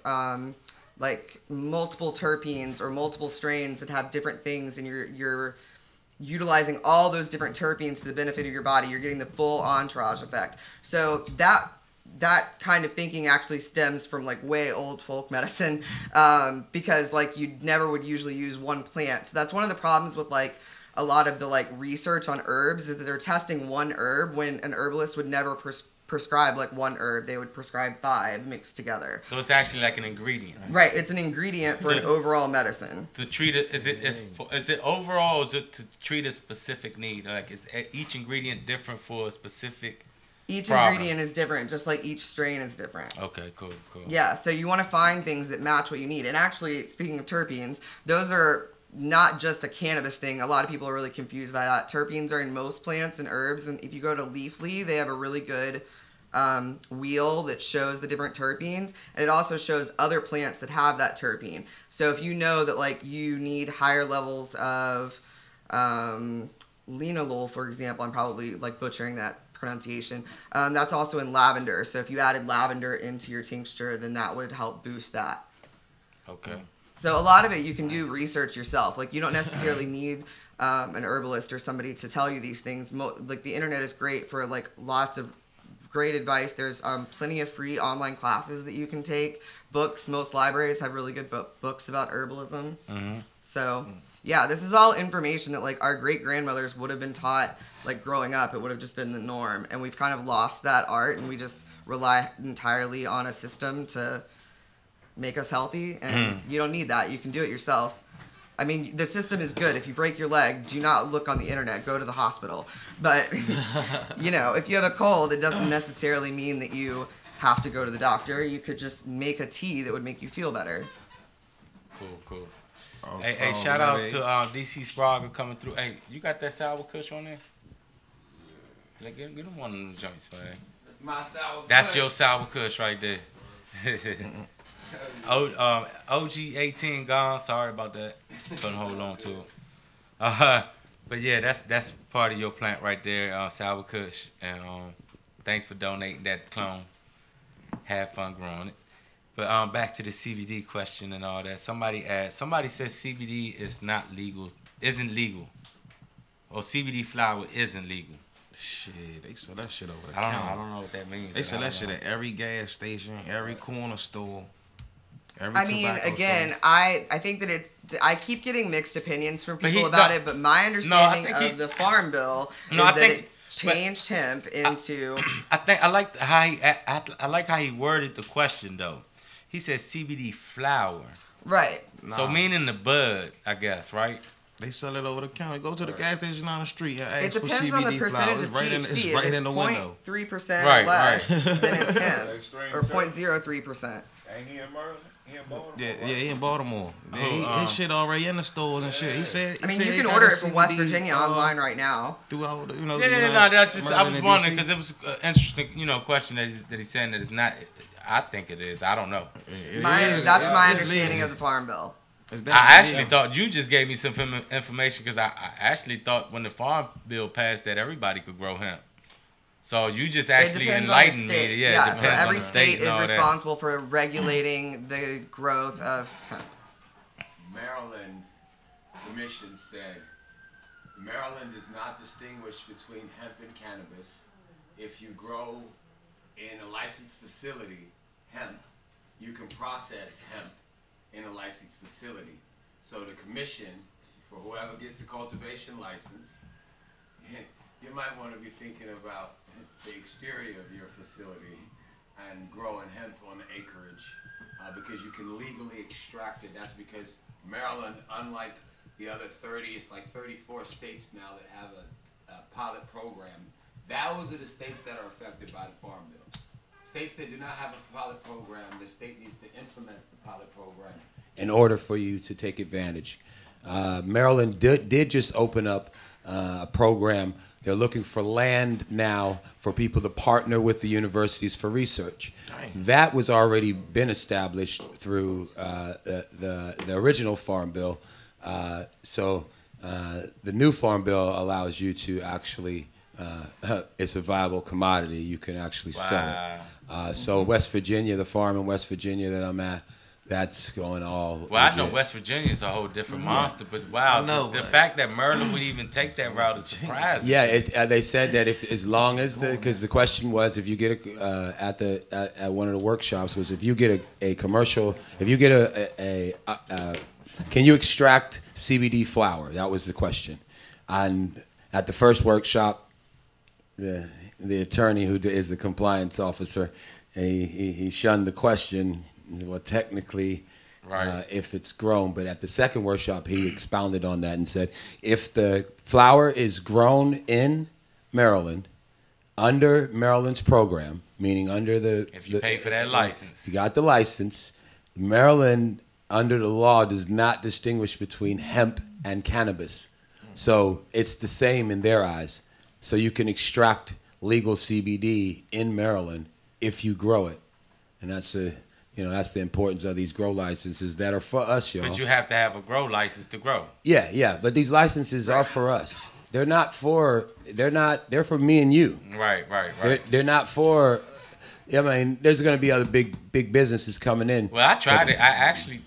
like multiple terpenes or multiple strains that have different things, and you're utilizing all those different terpenes to the benefit of your body. You're getting the full entourage effect. So that kind of thinking actually stems from like way old folk medicine, because like you never would usually use one plant. So that's one of the problems with like a lot of the like research on herbs, is that they're testing one herb when an herbalist would never prescribe like one herb. They would prescribe 5 mixed together. So it's actually like an ingredient. Right, it's an ingredient for an overall medicine. To treat it, is it overall, or is it to treat a specific need? Like, is each ingredient different for a specific problem? Ingredient is different, just like each strain is different. Okay, cool. Yeah, so you want to find things that match what you need. And actually, speaking of terpenes, those are not just a cannabis thing. A lot of people are really confused by that. Terpenes are in most plants and herbs, and if you go to Leafly, they have a really good wheel that shows the different terpenes, and it also shows other plants that have that terpene. So if you know that like you need higher levels of linalool, for example, I'm probably like butchering that pronunciation, that's also in lavender. So if you added lavender into your tincture, then that would help boost that. Okay. So a lot of it you can do research yourself. Like, you don't necessarily need an herbalist or somebody to tell you these things. Like, the internet is great for like lots of great advice. There's plenty of free online classes that you can take. Books, most libraries have really good books about herbalism. Mm-hmm. So yeah, this is all information that like our great grandmothers would have been taught like growing up. It would have just been the norm, and we've kind of lost that art, and we just rely entirely on a system to make us healthy, and you don't need that. You can do it yourself. I mean, the system is good. If you break your leg, do not look on the internet. Go to the hospital. But, you know, if you have a cold, it doesn't necessarily mean that you have to go to the doctor. You could just make a tea that would make you feel better. Cool. Hey, shout out to DC Sprague coming through. Hey, you got that sour kush on there? Like, get him one of them joints, man. My sour That's kush. your sour kush right there. OG 18 gone. Sorry about that. Couldn't hold on to it. But yeah, that's part of your plant right there, sour kush. And thanks for donating that clone. Have fun growing it. But back to the CBD question and all that. Somebody says CBD isn't legal, or CBD flower isn't legal. Shit, they sell that shit over the I counter. don't know what that means. They sell that shit at every gas station, every corner store, every I mean, tobacco again, store. I think that I keep getting mixed opinions from people about it, but my understanding of the Farm Bill is that it changed hemp into. I like how he worded the question though. He says CBD flower. Right. So meaning the bud, I guess, right? They sell it over the counter. Go to the gas station on the street and ask It for depends CBD on the percentage flower. of THC. It's right in the window. 0.3% Right, less, right. then it's hemp, or 0.03%. Ain't he in Maryland? He in Baltimore? Yeah, he in Baltimore. His shit already in the stores and shit. He said. I mean, you can order it from West Virginia online right now. Throughout, No, that's just. I was wondering because it was an interesting, question that he's saying that it's not. I think it is. I don't know. That's my understanding of the Farm Bill. I actually thought you just gave me some information because I actually thought when the Farm Bill passed that everybody could grow hemp. So you just actually enlightened me. Yeah, it depends so every on the state is and all responsible for regulating the growth of hemp. Maryland Commission said Maryland does not distinguish between hemp and cannabis. If you grow in a licensed facility hemp, you can process hemp in a licensed facility. So the commission, for whoever gets the cultivation license, you might want to be thinking about the exterior of your facility and growing hemp on the acreage because you can legally extract it. That's because Maryland, unlike the other 30, it's like 34 states now that have a pilot program. Those are the states that are affected by the Farm Bill. States that do not have a pilot program, the state needs to implement the pilot program in order for you to take advantage. Maryland did just open up a program. They're looking for land now for people to partner with the universities for research. Nice. That was already been established through the original Farm Bill. So the new Farm Bill allows you to actually, it's a viable commodity. You can actually sell it. So West Virginia, the farm in West Virginia that I'm at, that's going all. Well, legit. I know West Virginia is a whole different monster, but wow, the fact that Maryland would even take that route is surprising. Yeah, they said that as long as because the question was if you get at one of the workshops was if you get a commercial, if you get can you extract CBD flower? That was the question. And at the first workshop, the attorney who is the compliance officer, he shunned the question. Well, technically, if it's grown, but at the second workshop, he expounded on that and said, if the flower is grown in Maryland, under Maryland's program, meaning under if you pay for that license, you got the license. Maryland, under the law, does not distinguish between hemp and cannabis, so it's the same in their eyes. So you can extract legal CBD in Maryland if you grow it, and that's the importance of these grow licenses that are for us, y'all. But you have to have a grow license to grow. Yeah. But these licenses are for us. They're for me and you. Right. They're not for. I mean, there's going to be other big businesses coming in. Well, I tried it. I actually,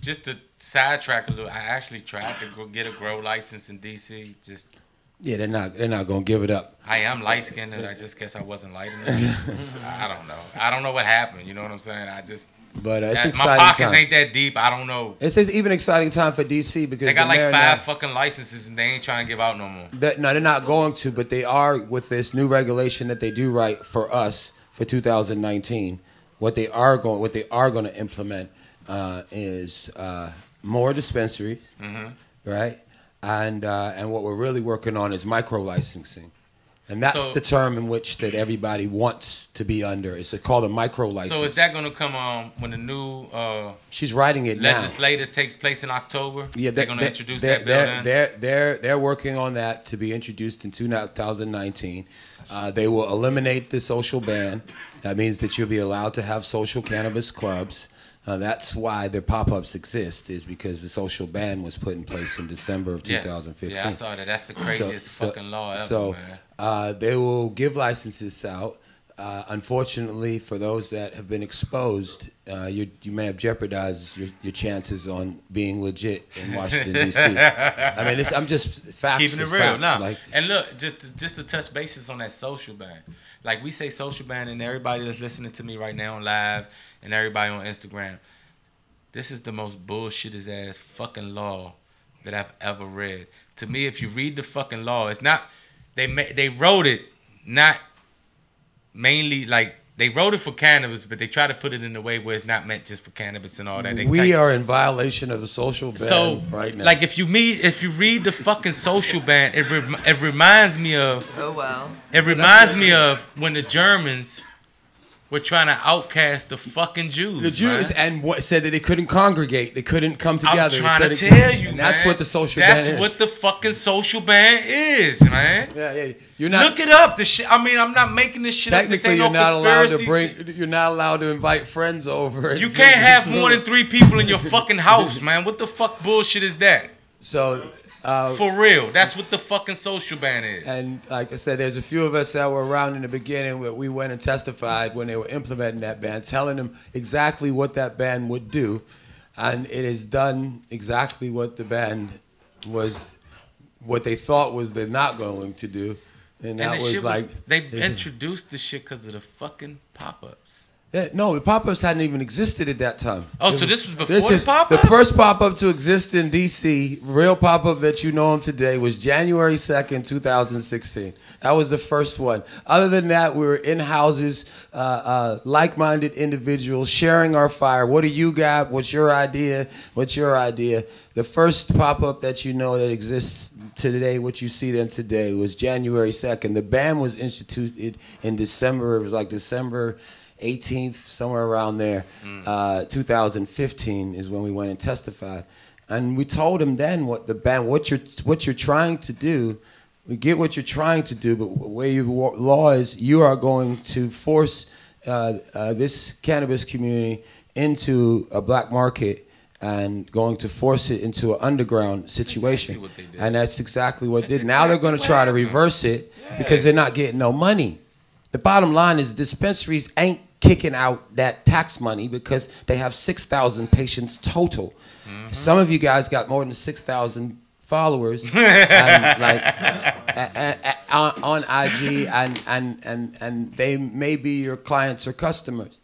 just to sidetrack a little, I actually tried to get a grow license in DC. Yeah, they're not gonna give it up. I am light skinned, and I just guess I wasn't light enough. I don't know. I don't know what happened. You know what I'm saying? But it's exciting. My pockets time. ain't that deep. I don't know. It's even exciting time for DC because they got like 5 fucking licenses, and they ain't trying to give out no more. No, they're not going to, but they are with this new regulation that they do right for us for 2019. what they are going to implement is more dispensaries, right? And what we're really working on is micro licensing. And that's the term in which that everybody wants to be under. It's called a micro license. So is that going to come when the new she's writing it legislative takes place in October? Yeah, they're going to introduce that bill. They're working on that to be introduced in 2019. They will eliminate the social ban. That means that you'll be allowed to have social cannabis clubs. That's why their pop-ups exist, is because the social ban was put in place in December of 2015. Yeah, I saw that. That's the craziest fucking law ever, man. They will give licenses out. Unfortunately, for those that have been exposed, you may have jeopardized your chances on being legit in Washington, D.C. I mean, I'm just facts. Keeping it real. Nah. And look, just to touch bases on that social ban. Like, we say social ban, and everybody that's listening to me right now on live and everybody on Instagram, this is the most bullshitted ass fucking law that I've ever read. To me, if you read the fucking law, it's not, they wrote it not mainly, like, they wrote it for cannabis, but they try to put it in a way where it's not meant just for cannabis and all that. We are in violation of the social ban right now. Like, if you read the fucking social ban, it reminds me of. Oh wow. It reminds me of when the Germans were trying to outcast the fucking Jews. The Jews, man. and said that they couldn't congregate, they couldn't come together. I'm trying to tell you, and that's man. what the social ban is. That's what the fucking social ban is, man. Yeah. You're not. Look it up. The shit. I mean, I'm not making this shit up. Technically, you're not allowed to You're not allowed to invite friends over. You can't have more than 3 people in your fucking house, man. What the fuck bullshit is that? So. For real, that's what the fucking social ban is. And like I said, there's a few of us that were around in the beginning where we went and testified when they were implementing that ban, telling them exactly what that ban would do, and it has done exactly what the ban was, what they thought was they're not going to do, and that was like they introduced the shit because of the fucking pop-ups. Yeah, no, the pop-ups hadn't even existed at that time. Oh, so this was before the pop-up? The first pop-up to exist in D.C., real pop-up that you know him today, was January 2nd, 2016. That was the first one. Other than that, we were in houses, like-minded individuals, sharing our fire. What do you got? What's your idea? What's your idea? The first pop-up that you know that exists today, what you see them today, was January 2nd. The ban was instituted in December. It was like December 18th, somewhere around there. 2015 is when we went and testified, and we told him then what you're trying to do. We get what you're trying to do, but where your law is, you are going to force this cannabis community into a black market and going to force it into an underground situation. That's exactly and that's exactly what they did. Now they're going to try to reverse it because they're not getting no money. The bottom line is dispensaries ain't kicking out that tax money because they have 6,000 patients total. Some of you guys got more than 6,000 followers and on IG, and they may be your clients or customers.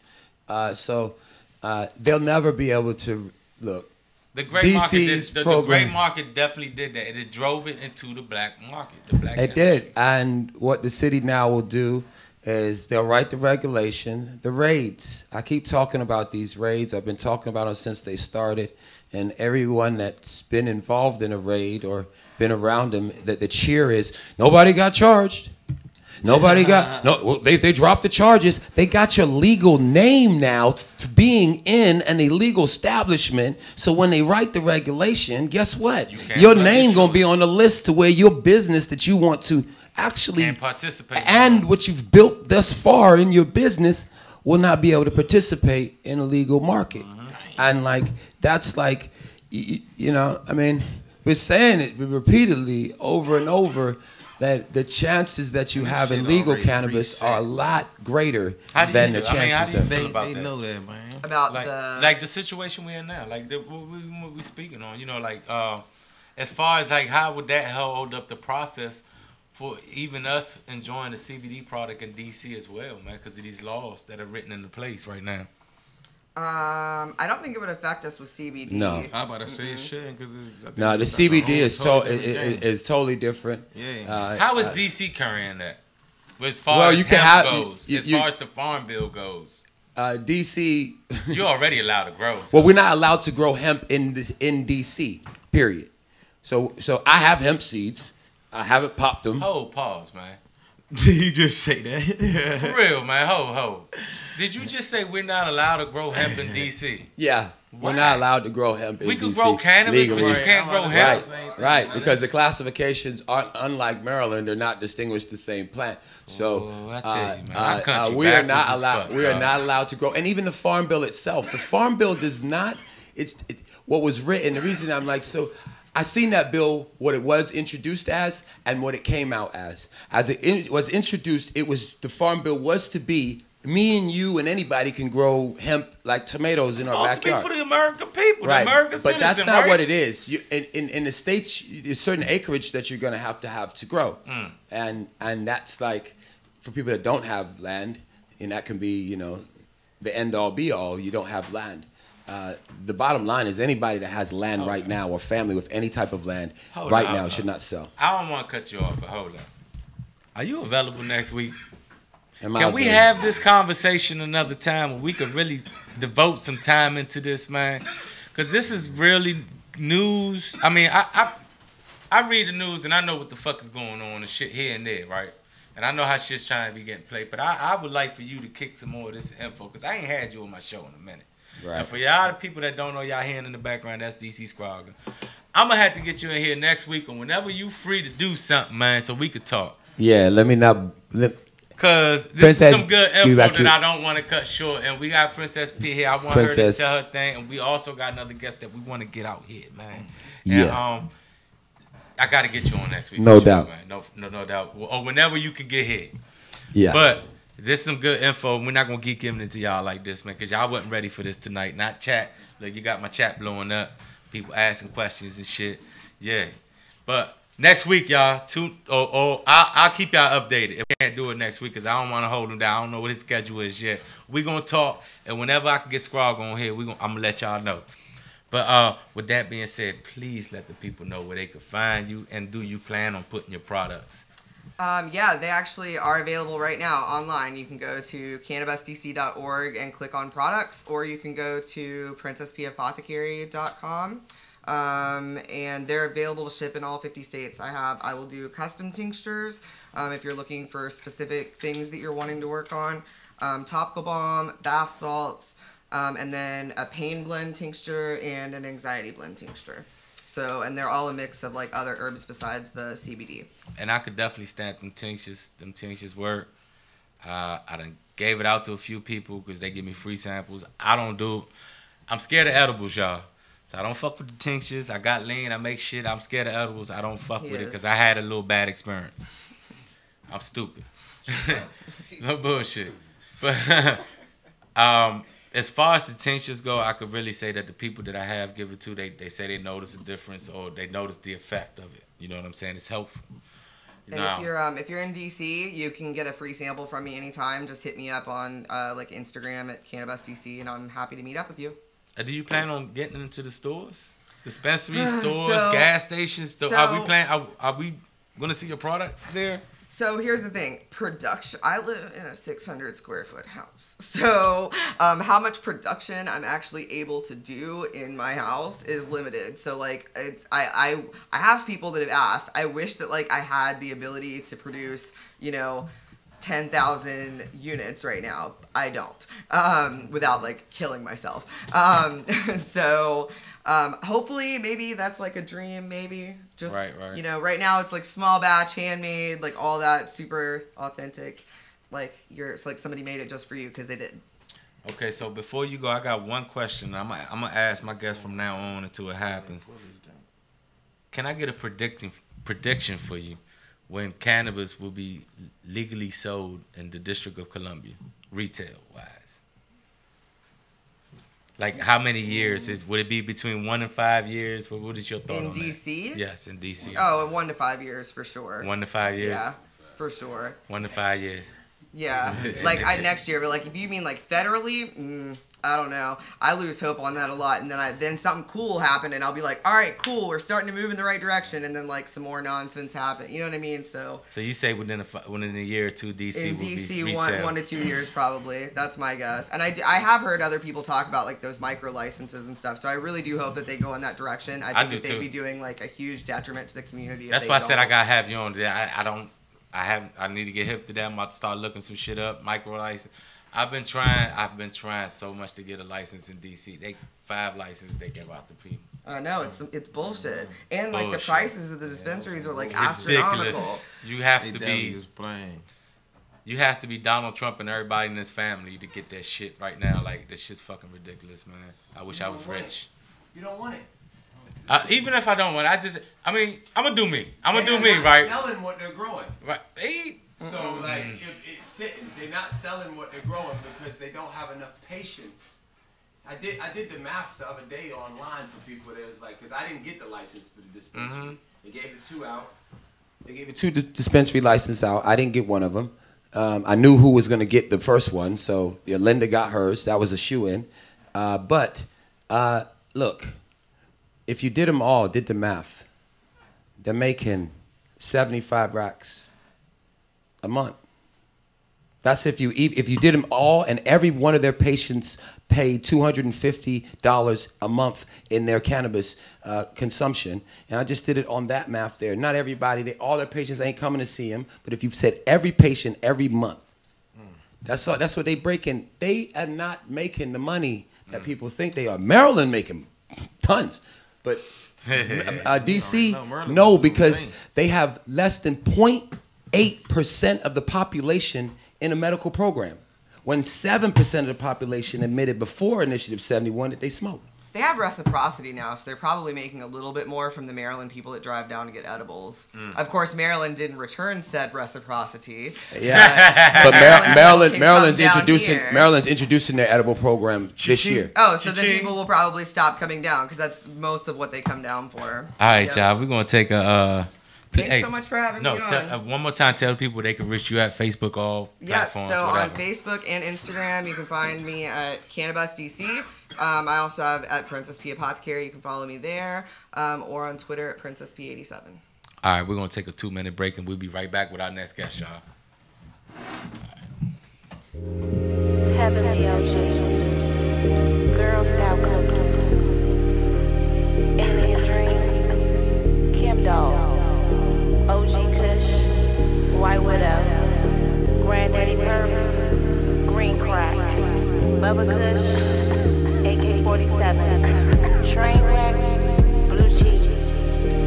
So they'll never be able to look. The gray market definitely did that. It drove it into the black market. It did, and what the city now will do is they'll write the regulation, the raids. I keep talking about these raids. I've been talking about them since they started. And everyone that's been involved in a raid or been around them, that the cheer is, nobody got charged. Nobody got, no. They dropped the charges. They got your legal name now being in an illegal establishment. So when they write the regulation, guess what? Your name going to be on the list to where your business that you want to actually participate and what you've built thus far in your business will not be able to participate in a legal market. And like that's like you know, I mean, we're saying it repeatedly over and over that the chances that you have in legal cannabis are a lot greater than the chances of they know that, man. About like the situation we're in now, like what we speaking on, you know, like as far as like how would that hold up the process for even us enjoying the CBD product in DC as well, man, because of these laws that are written into place right now. I don't think it would affect us with CBD. No. How about I say it shouldn't? No, the CBD is totally different. Yeah. How is DC carrying that? As far as hemp goes, as far as the farm bill goes. DC. You're already allowed to grow. So. Well, we're not allowed to grow hemp in DC. Period. So I have hemp seeds. I haven't popped them. Pause, man. Did he just say that? For real, man. Did you just say we're not allowed to grow hemp in DC? Yeah. We're not allowed to grow hemp in DC. We can grow cannabis, legally. but you can't grow hemp. Right, because the classifications aren't, unlike Maryland, they're not distinguished the same plant. So we are not allowed. We are not allowed to grow. And even the Farm Bill itself, the Farm Bill does not. What was written. The reason I'm like so. I seen that bill, what it was introduced as, and what it came out as. As it was introduced, the Farm Bill was to be. Me and you and anybody can grow hemp like tomatoes in our backyard. It's for the American people, right. the American citizen, but that's not what it is. In the States, there's certain acreage that you're going to have to grow. And that's like, for people that don't have land, and that can be, the end-all, be-all, you don't have land. The bottom line is anybody that has land right now or family with any type of land now should not sell. I don't want to cut you off, but hold on. Are you available next week? Can we have this conversation another time where we could really devote some time into this, man? Because this is really news. I mean, I read the news and I know what the fuck is going on and shit here and there, right? And I know how shit's trying to be getting played. But I would like for you to kick some more of this info because I ain't had you on my show in a minute. Right. And for y'all the people that don't know, y'all hearing in the background, that's DC Scrogger. I'm going to have to get you in here next week or whenever you free to do something, man, so we could talk. Yeah, let me not... Because this is some good info that I don't want to cut short. And we got Princess P here. I want her to tell her thing. And we also got another guest that we want to get out here, man. Yeah. And I got to get you on next week. No doubt. Man. No doubt. Or whenever you can get here. Yeah. But this is some good info. We're not going to geek into y'all like this, man. Because y'all wasn't ready for this tonight. Not chat. Look, you got my chat blowing up. People asking questions and shit. Yeah. But... next week, y'all, I'll keep y'all updated. If we can't do it next week, because I don't want to hold him down. I don't know what his schedule is yet. We're going to talk, and whenever I can get Scrog on here, I'm going to let y'all know. But with that being said, please let the people know where they can find you, and do you plan on putting your products? Yeah, they actually are available right now online. You can go to cannabisdc.org and click on products, or you can go to princesspapothecary.com. And they're available to ship in all 50 states. I will do custom tinctures if you're looking for specific things that you're wanting to work on. Topical balm, bath salts, and then a pain blend tincture and an anxiety blend tincture. So, and they're all a mix of like other herbs besides the CBD. And I could definitely stamp them tinctures. Them tinctures work. I done gave it out to a few people because they give me free samples. I'm scared of edibles, y'all. I don't fuck with the tinctures. I got lean. I make shit. I'm scared of edibles. I don't fuck with it because I had a little bad experience. I'm stupid. No bullshit. But as far as the tinctures go, I could really say that the people that I have give it to, they say they notice a difference or they notice the effect of it. You know what I'm saying? It's helpful. And if you're in DC, you can get a free sample from me anytime. Just hit me up on like Instagram at CannabisDC, and I'm happy to meet up with you. Do you plan on getting into the stores, dispensaries, stores, gas stations? Are we gonna see your products there? So here's the thing, production. I live in a 600 square foot house. So how much production I'm actually able to do in my house is limited. So like I have people that have asked. I wish that like I had the ability to produce, 10,000 units right now. I don't, without like killing myself. So hopefully maybe that's like a dream, maybe just, right. Right now it's like small batch, handmade, like all that super authentic. Like it's like somebody made it just for you because they did. Okay, so before you go, I got one question. I'm gonna ask my guest from now on until it happens. Can I get a prediction for you when cannabis will be legally sold in the District of Columbia, retail-wise? Like, how many years? Would it be between 1 and 5 years? What is your thought on DC? that? Yes, in DC. Oh, 1 to 5 years for sure. 1 to 5 years? Yeah, for sure. 1 to 5 years. Yeah, like next year, but like if you mean like federally, I don't know. I lose hope on that a lot, and then something cool happened, and I'll be like, all right, cool, we're starting to move in the right direction, and then like some more nonsense happen. You know what I mean? So you say within a year or two, DC in will DC, be retail. 1 to 2 years probably. That's my guess. And I have heard other people talk about like those micro licenses and stuff. So I really do hope that they go in that direction. I think that they'd be doing like a huge detriment to the community. That's why I said I gotta have you on today. I need to get hip to that. I'm about to start looking some shit up. Micro license. I've been trying so much to get a license in DC. They 5 licenses they give out to people. I know it's bullshit, and like the prices of the dispensaries are like astronomical. Ridiculous. You have to be Donald Trump and everybody in his family to get that shit right now. Like this shit's fucking ridiculous, man. I wish I was rich. You don't want it. Even if I don't want it, I'm gonna do me. Right? Selling what they're growing. Right. So like if it's sitting, they're not selling what they're growing because they don't have enough patience. I did the math the other day online for people that was like, because I didn't get the license for the dispensary. They gave the 2 out. They gave 2 dispensary licenses out. I didn't get one of them. I knew who was going to get the first one, so Linda got hers. That was a shoe-in. But look, if you did them all, did the math, they're making 75 racks a month. That's if you did them all and every one of their patients paid $250 a month in their cannabis consumption. And I just did it on that math there. Not everybody, all their patients ain't coming to see them, but if you've said every patient every month, that's what they breaking. They are not making the money that people think they are. Maryland making tons, but DC, no, because they have less than 0.8% of the population in a medical program, when 7% of the population admitted before Initiative 71 that they smoke. They have reciprocity now, so they're probably making a little bit more from the Maryland people that drive down to get edibles. Of course, Maryland didn't return said reciprocity. Yeah, but Maryland's introducing their edible program this year. Oh, so then people will probably stop coming down because that's most of what they come down for. All right, y'all, we're gonna take a. Thanks so much for having me on. One more time, tell people they can reach you at Facebook, all platforms. So whatever. on Facebook and Instagram, you can find me at Cannabis DC. I also have at Princess P Apothecary. You can follow me there, or on Twitter at Princess P87. All right, we're gonna take a 2-minute break, and we'll be right back with our next guest, y'all. Heavenly OG, Girl Scout cookies, Alien Dream, Kim Dog, OG Kush, White Widow, Granddaddy Perp, Green Crack, Bubba Kush, AK-47, Trainwreck, Blue Cheese,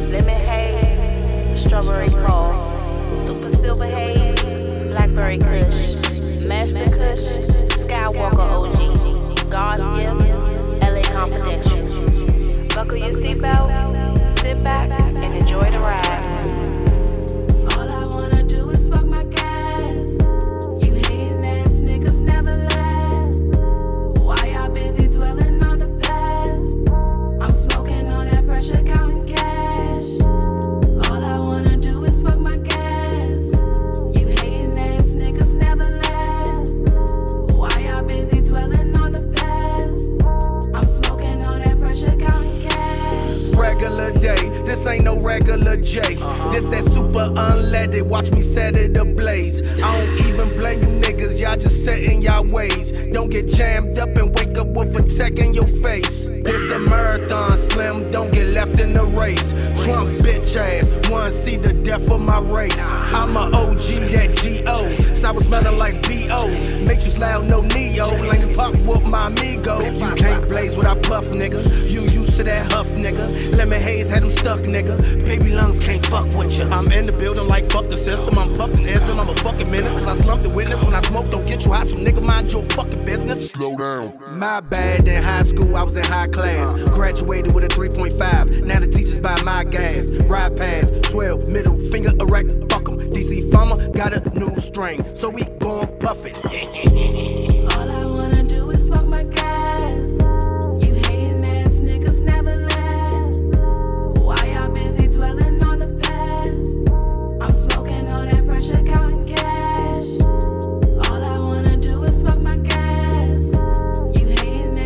Lemon Haze, Strawberry Cough, Super Silver Haze, Blackberry Kush, Master Kush, Skywalker OG, God's Gift, LA Confidential. Buckle your seatbelt, sit back, and enjoy the ride. This ain't no regular J. This that super unleaded. Watch me set it ablaze. I don't even blame you niggas. Y'all just set in y'all ways. Don't get jammed up and wake up with a tech in your face. This a marathon, Slim. Don't get left in the race. Trump bitch ass. Wanna see the death of my race. I'm a OG, that G.O. Sour smelling like B.O. Matrix loud, no Neo. Lane pop with my amigo. You can't blaze what I puff, nigga. You used to that huff, nigga. Lemon Haze had them stuck, nigga. Baby lungs can't fuck with you. I'm in the building like fuck the system. I'm puffing ism. I'm a fucking menace. Cause I slumped the witness. When I smoke, don't get you high. So nigga, mind your fucking business. Slow down. My bad, in high school, I was in high class. Graduated with a 3.5. Now the teachers buy my gas. Ride past 12, middle finger erect. Fuck 'em. DC Farmer got a new strain. So we gon' puff it. All I wanna do is smoke my gas. You hating ass niggas never last. Why y'all busy dwelling on the past? I'm smoking all that pressure, counting cash. All I wanna do is smoke my gas. You hating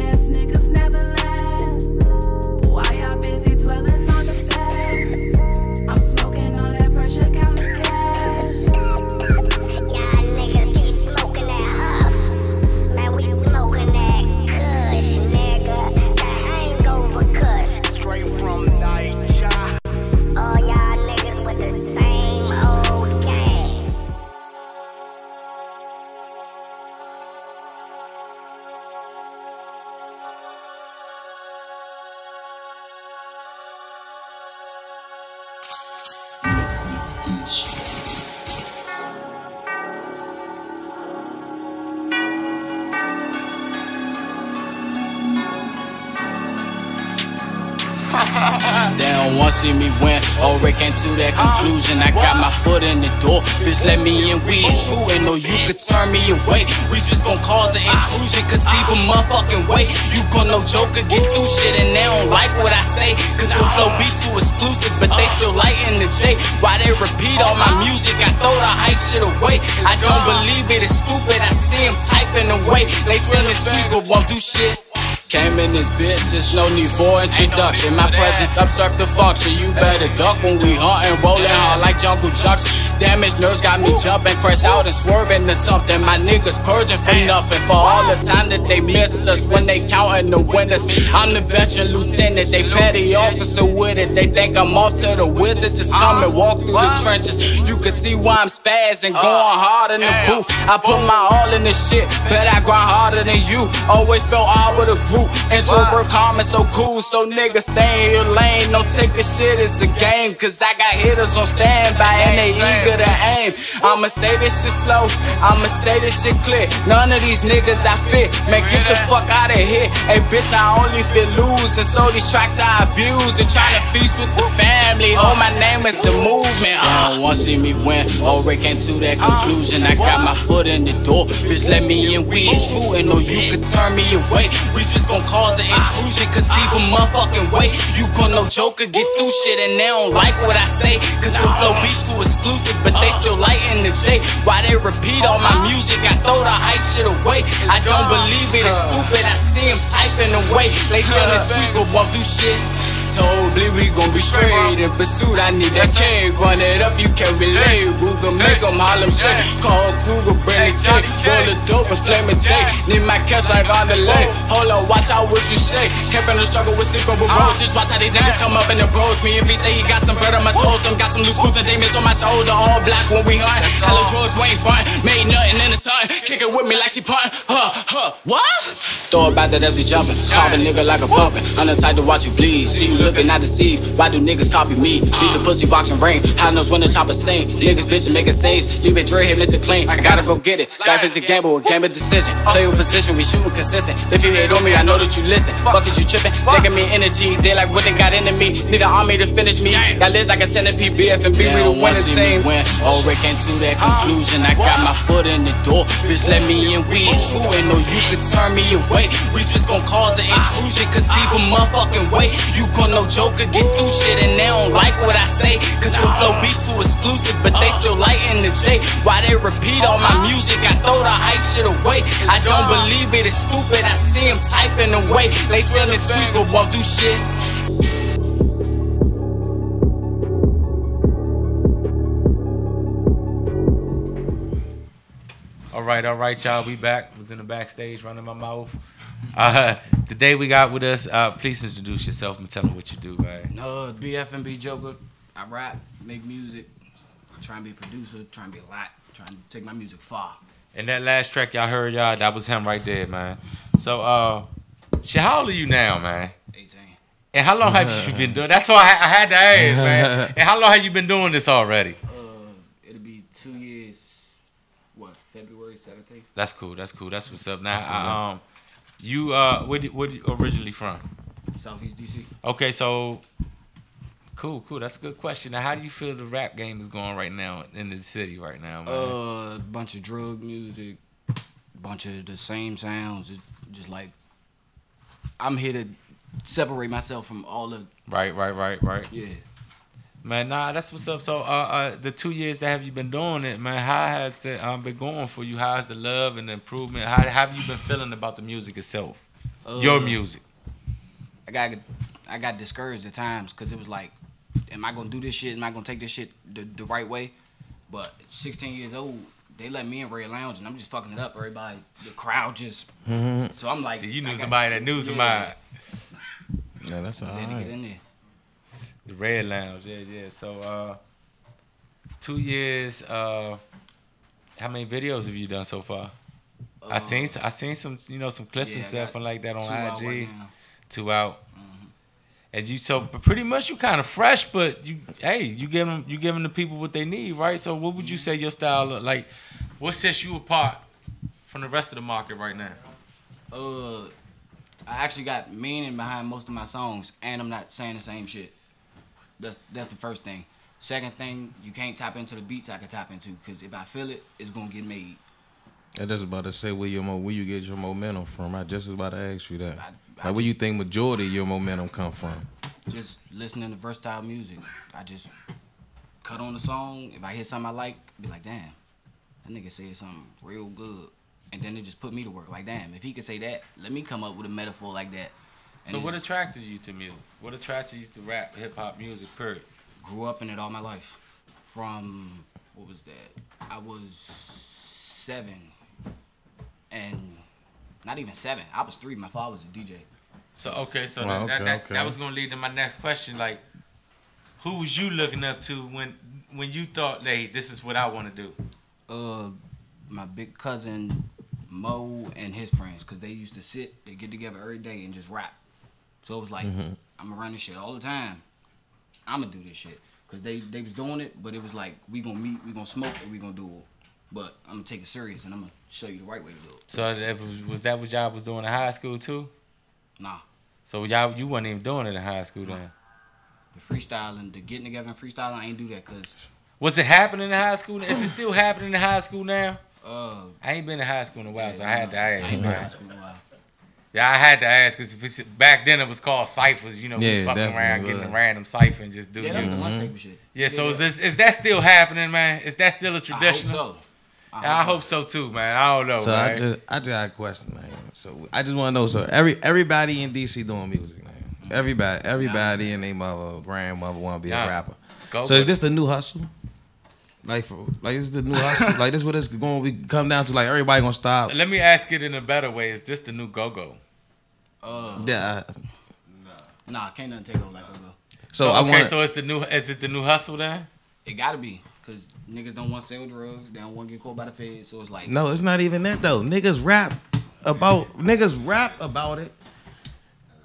They don't want to see me win. Already came to that conclusion. I got my foot in the door. Bitch, let me in. We ain't true. Ain't no you could turn me away. We just gon' cause an intrusion. Cause even motherfucking way, you gon' know Joker get through shit. And they don't like what I say. Cause the flow be too exclusive. But they still lightin' the J. Why they repeat all my music? I throw the hype shit away. I don't believe it, it's stupid. I see them typing away. They sending tweets but won't do shit. Came in this bitch, it's no need for introduction. My presence obstruct the function. You better duck when we huntin', rollin' hard like jungle junks. Damaged nerves got me jumping, crash out and swerving to something. My niggas purging for nothing. For all the time that they missed us when they counting the winners. I'm the veteran lieutenant, they petty officer with it. They think I'm off to the wizard, just come and walk through the trenches. You can see why I'm spazzing, going hard in the booth. I put my all in this shit, bet I grind harder than you. Always felt odd with a group. Introvert, calm and so cool, so niggas stay in your lane. Don't take this shit as a game, cause I got hitters on standby and they eager to aim. I'ma say this shit slow, I'ma say this shit clear. None of these niggas I fit, man get the fuck out of here. Hey bitch, I only fit losing, so these tracks I abuse. And trying to feast with the family, oh my name is a movement. They don't wanna see me win, already came to that conclusion. I got my foot in the door, bitch let me in, we ain't true. And no you could turn me away, we just gon' cause an intrusion. Cause even motherfucking way, you gon' know Joker get through shit. And they don't like what I say, cause the flow be too exclusive. But they still lightin' the J. Why they repeat all my music? I throw the hype shit away. I don't believe it, it's stupid. I see them typing away. They sending tweets but won't do shit. Totally we gon' be straight in pursuit. I need that cake, run it up, you can't relate. Google make them Harlem shake. Call Google, bring the cake. Roll the dope and flame it take. Need my cash like on the lake. Hold up, watch out what you say. Came from the struggle with sleeping with roaches. Watch how these niggas come up and approach me. If he say he got some bread on my toast, them got some loose screws and demons on my shoulder. All black when we hunt. Hello drugs, we ain't front. Made nothing in the sun. Kick it with me like she punt. What? Throw it back that empty jumping. Carve a nigga like a pumpkin. I'm the type to watch you bleed. See you looking, not deceived. Why do niggas copy me? Beat the pussy box and ring. High knows when the chopper sing. Niggas bitchin' making scenes. Leave it dread here, Mr. Clean. I gotta go get it. Life is a gamble, a game of decision. Play with position, we shootin' consistent. If you hate on me, I know that you listen. Fuck it, you trippin'. They give me energy. They like what they got into me. Need an army to finish me. Got lists like a centipede. BF and B, we the winners same. Already came to that conclusion. I got my foot in the door. Bitch, let me in. We ain't true. And no, you could turn me away. We just gon' cause an intrusion. Cause even motherfucking way, you gon' know Joker get through shit. And they don't like what I say, cause the flow be too exclusive. But they still lightin' the J. Why they repeat all my music? I throw the hype shit away. I don't believe it, it's stupid. I see them typing away. They sending tweets but won't do shit. All right, y'all. We back. Was in the backstage running my mouth. Today we got with us. Please introduce yourself and tell them what you do, man. BFB Joker. I rap, make music, try and be a producer, try and be a lot, trying to take my music far. And that last track y'all heard, y'all, that was him right there, man. So, shit, how old are you now, man? 18. And how long have you been doing? That's why I had to ask, man. And how long have you been doing this already? It'll be 2 years. What? February 17th. That's cool. That's what's up. Now, you where you originally from? Southeast DC. Okay, so cool. That's a good question. Now, how do you feel the rap game is going right now in the city right now, man? Bunch of drug music, bunch of the same sounds. It's just like I'm here to separate myself from all the Right. Yeah. Man, nah, that's what's up. So, the 2 years that have you been doing it, man? How has it been going for you? How's the love and the improvement? How have you been feeling about the music itself? Your music. I got discouraged at times because it was like, am I gonna do this shit? Am I gonna take this shit the right way? But 16 years old, they let me in Red Lounge and I'm just fucking it up. Everybody, the crowd just. So I'm like, see, you knew somebody that knew somebody. Yeah, that's all had to right. get in there. The Red Lounge, yeah. So, 2 years. How many videos have you done so far? I seen some, some clips and stuff and like that on IG. Right 2 out. And you pretty much you kind of fresh, but you giving the people what they need, right? So what would you say your style look like? What sets you apart from the rest of the market right now? I actually got meaning behind most of my songs, and I'm not saying the same shit. That's the first thing. Second thing, you can't tap into the beats I can tap into, because if I feel it, it's gonna get made. I just about to say where you get your momentum from. I just was about to ask you that. Like, where you think majority of your momentum come from? Just listening to versatile music. I just cut on the song. If I hear something I like, be like, damn, that nigga said something real good. And then it just put me to work. Like, damn, if he could say that, let me come up with a metaphor like that. And so what attracted you to music? What attracted you to rap, hip-hop music, period? Grew up in it all my life. From, what was that? I was 7. And not even 7. I was 3. My father was a DJ. So, okay, so that was going to lead to my next question. Like, who was you looking up to when you thought, hey, this is what I want to do? My big cousin Mo and his friends, because they used to they get together every day and just rap. So it was like, I'm gonna run this shit all the time. I'm gonna do this shit. Because they was doing it, but it was like, we gonna meet, we gonna smoke, and we gonna do it. But I'm gonna take it serious, and I'm gonna show you the right way to do it. So was that what y'all was doing in high school too? Nah. So you wasn't even doing it in high school then? The freestyling, the getting together and freestyling, I ain't do that because... Was it happening in high school? Is it still happening in high school now? I ain't been in high school in a while, so I had to ask, man. Yeah, I had to ask because back then it was called ciphers. You know, we fucking around, getting a random cipher and just do it. Yeah, so is that still happening, man? Is that still a tradition? I hope so. I hope so too, man. I don't know. So man. I just got a question, man. So I just want to know. So everybody in DC doing music, man. Everybody and their mother, grandmother want to be a rapper. So is this the new hustle? Like this is the new hustle. Like this what it's going to come down to. Like everybody gonna stop. Let me ask it in a better way. Is this the new go-go? Yeah. Nah, can't nothing take over like go-go. So is it the new hustle then? It gotta be. Cause niggas don't want to sell drugs. They don't want to get caught by the feds. So it's like... No, it's not even that, though. Niggas rap about it.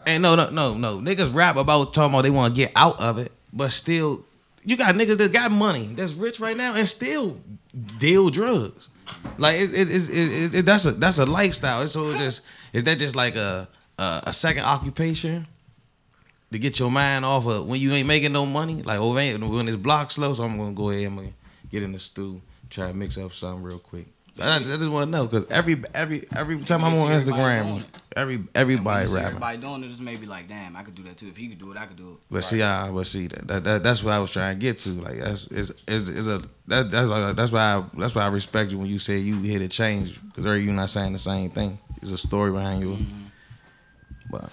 And no. Niggas rap about talking about they want to get out of it. But still, you got niggas that got money, that's rich right now, and still deal drugs. Like, that's a lifestyle. So is that just like a second occupation? To get your mind off of when you ain't making no money, like when it's block slow, so I'm gonna go ahead and get in the stew, try to mix up something real quick. I just want to know because every time I'm on Instagram, everybody rapping. Everybody doing it, just maybe like, damn, I could do that too. If he could do it, I could do it. But see, that's what I was trying to get to. Like that's why I respect you when you say you here to change because you're not saying the same thing. There's a story behind you, but.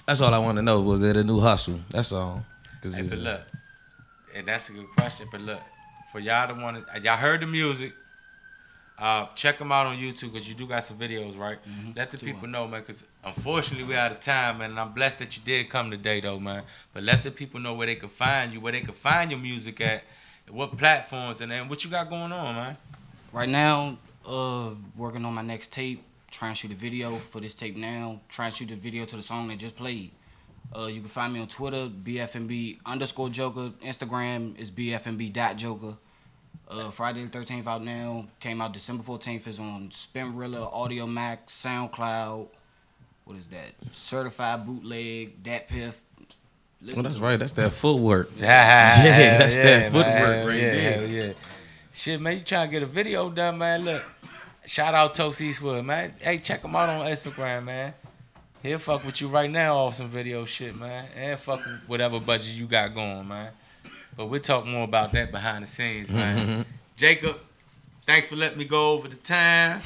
That's all I want to know. Was it a new hustle? That's all. Hey, but look, and that's a good question. But look, for y'all to want to, y'all heard the music. Check them out on YouTube because you do got some videos, right? Let the people know, man. Because unfortunately we out of time, man. And I'm blessed that you did come today, though, man. But let the people know where they can find you, where they can find your music at, what platforms, and then what you got going on, man. Right now, working on my next tape. Trying to shoot a video for this tape now. Trying to shoot a video to the song that just played. You can find me on Twitter, BFNB_Joker. Instagram is BFNB.Joker. Friday the 13th out now. Came out December 14th. Is on Spinrilla, Audio Mac, SoundCloud. What is that? Certified Bootleg, Dat Piff. Well, that's right. That's that footwork. That's that footwork right there. Yeah. Shit, man, you trying to get a video done, man. Look. Shout out Toast Eastwood, man. Hey, check him out on Instagram, man. He'll fuck with you right now off some video shit, man. And fuck with whatever budget you got going, man. But we'll talk more about that behind the scenes, man. Jacob, thanks for letting me go over the time.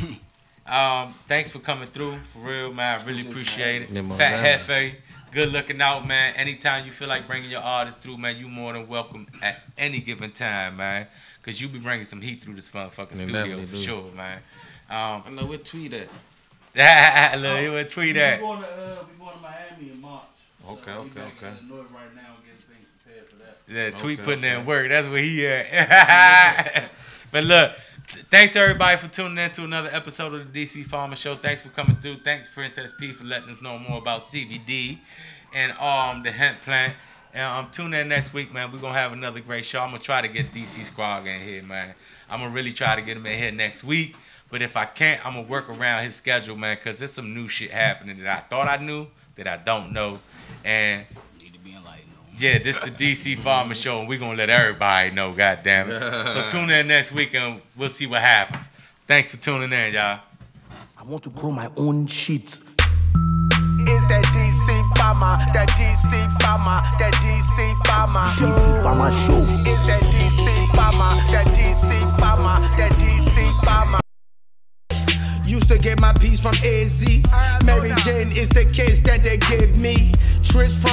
Thanks for coming through, for real, man. I really appreciate it. Fat Hefe, good looking out, man. Anytime you feel like bringing your artist through, man, you more than welcome at any given time, man. Because you be bringing some heat through this motherfucking studio for sure, man. I know we'll tweet at. Look, he would tweet at. We're going to Miami in March. Okay. Right now, getting things prepared for that. Yeah, tweet putting in work. That's where he at. But look, thanks everybody for tuning in to another episode of the DC Farmer Show. Thanks for coming through. Thanks Princess P for letting us know more about CBD and the hemp plant. And tune in next week, man. We're going to have another great show. I'm going to try to get DC Squad in here, man. I'm going to really try to get him in here next week. But if I can't, I'm gonna work around his schedule, man, because there's some new shit happening that I thought I knew that I don't know. And yeah, this the DC Farmer Show, and we're gonna let everybody know, goddamn it. So tune in next week and we'll see what happens. Thanks for tuning in, y'all. I want to grow my own shit. Is that DC Farmer, that DC Farmer, that DC Farmer. DC Farmer Show. Is that DC Farmer, that DC Farmer, that DC Farmer. Used to get my piece from AZ. Mary Jane is the case that they give me. Trish from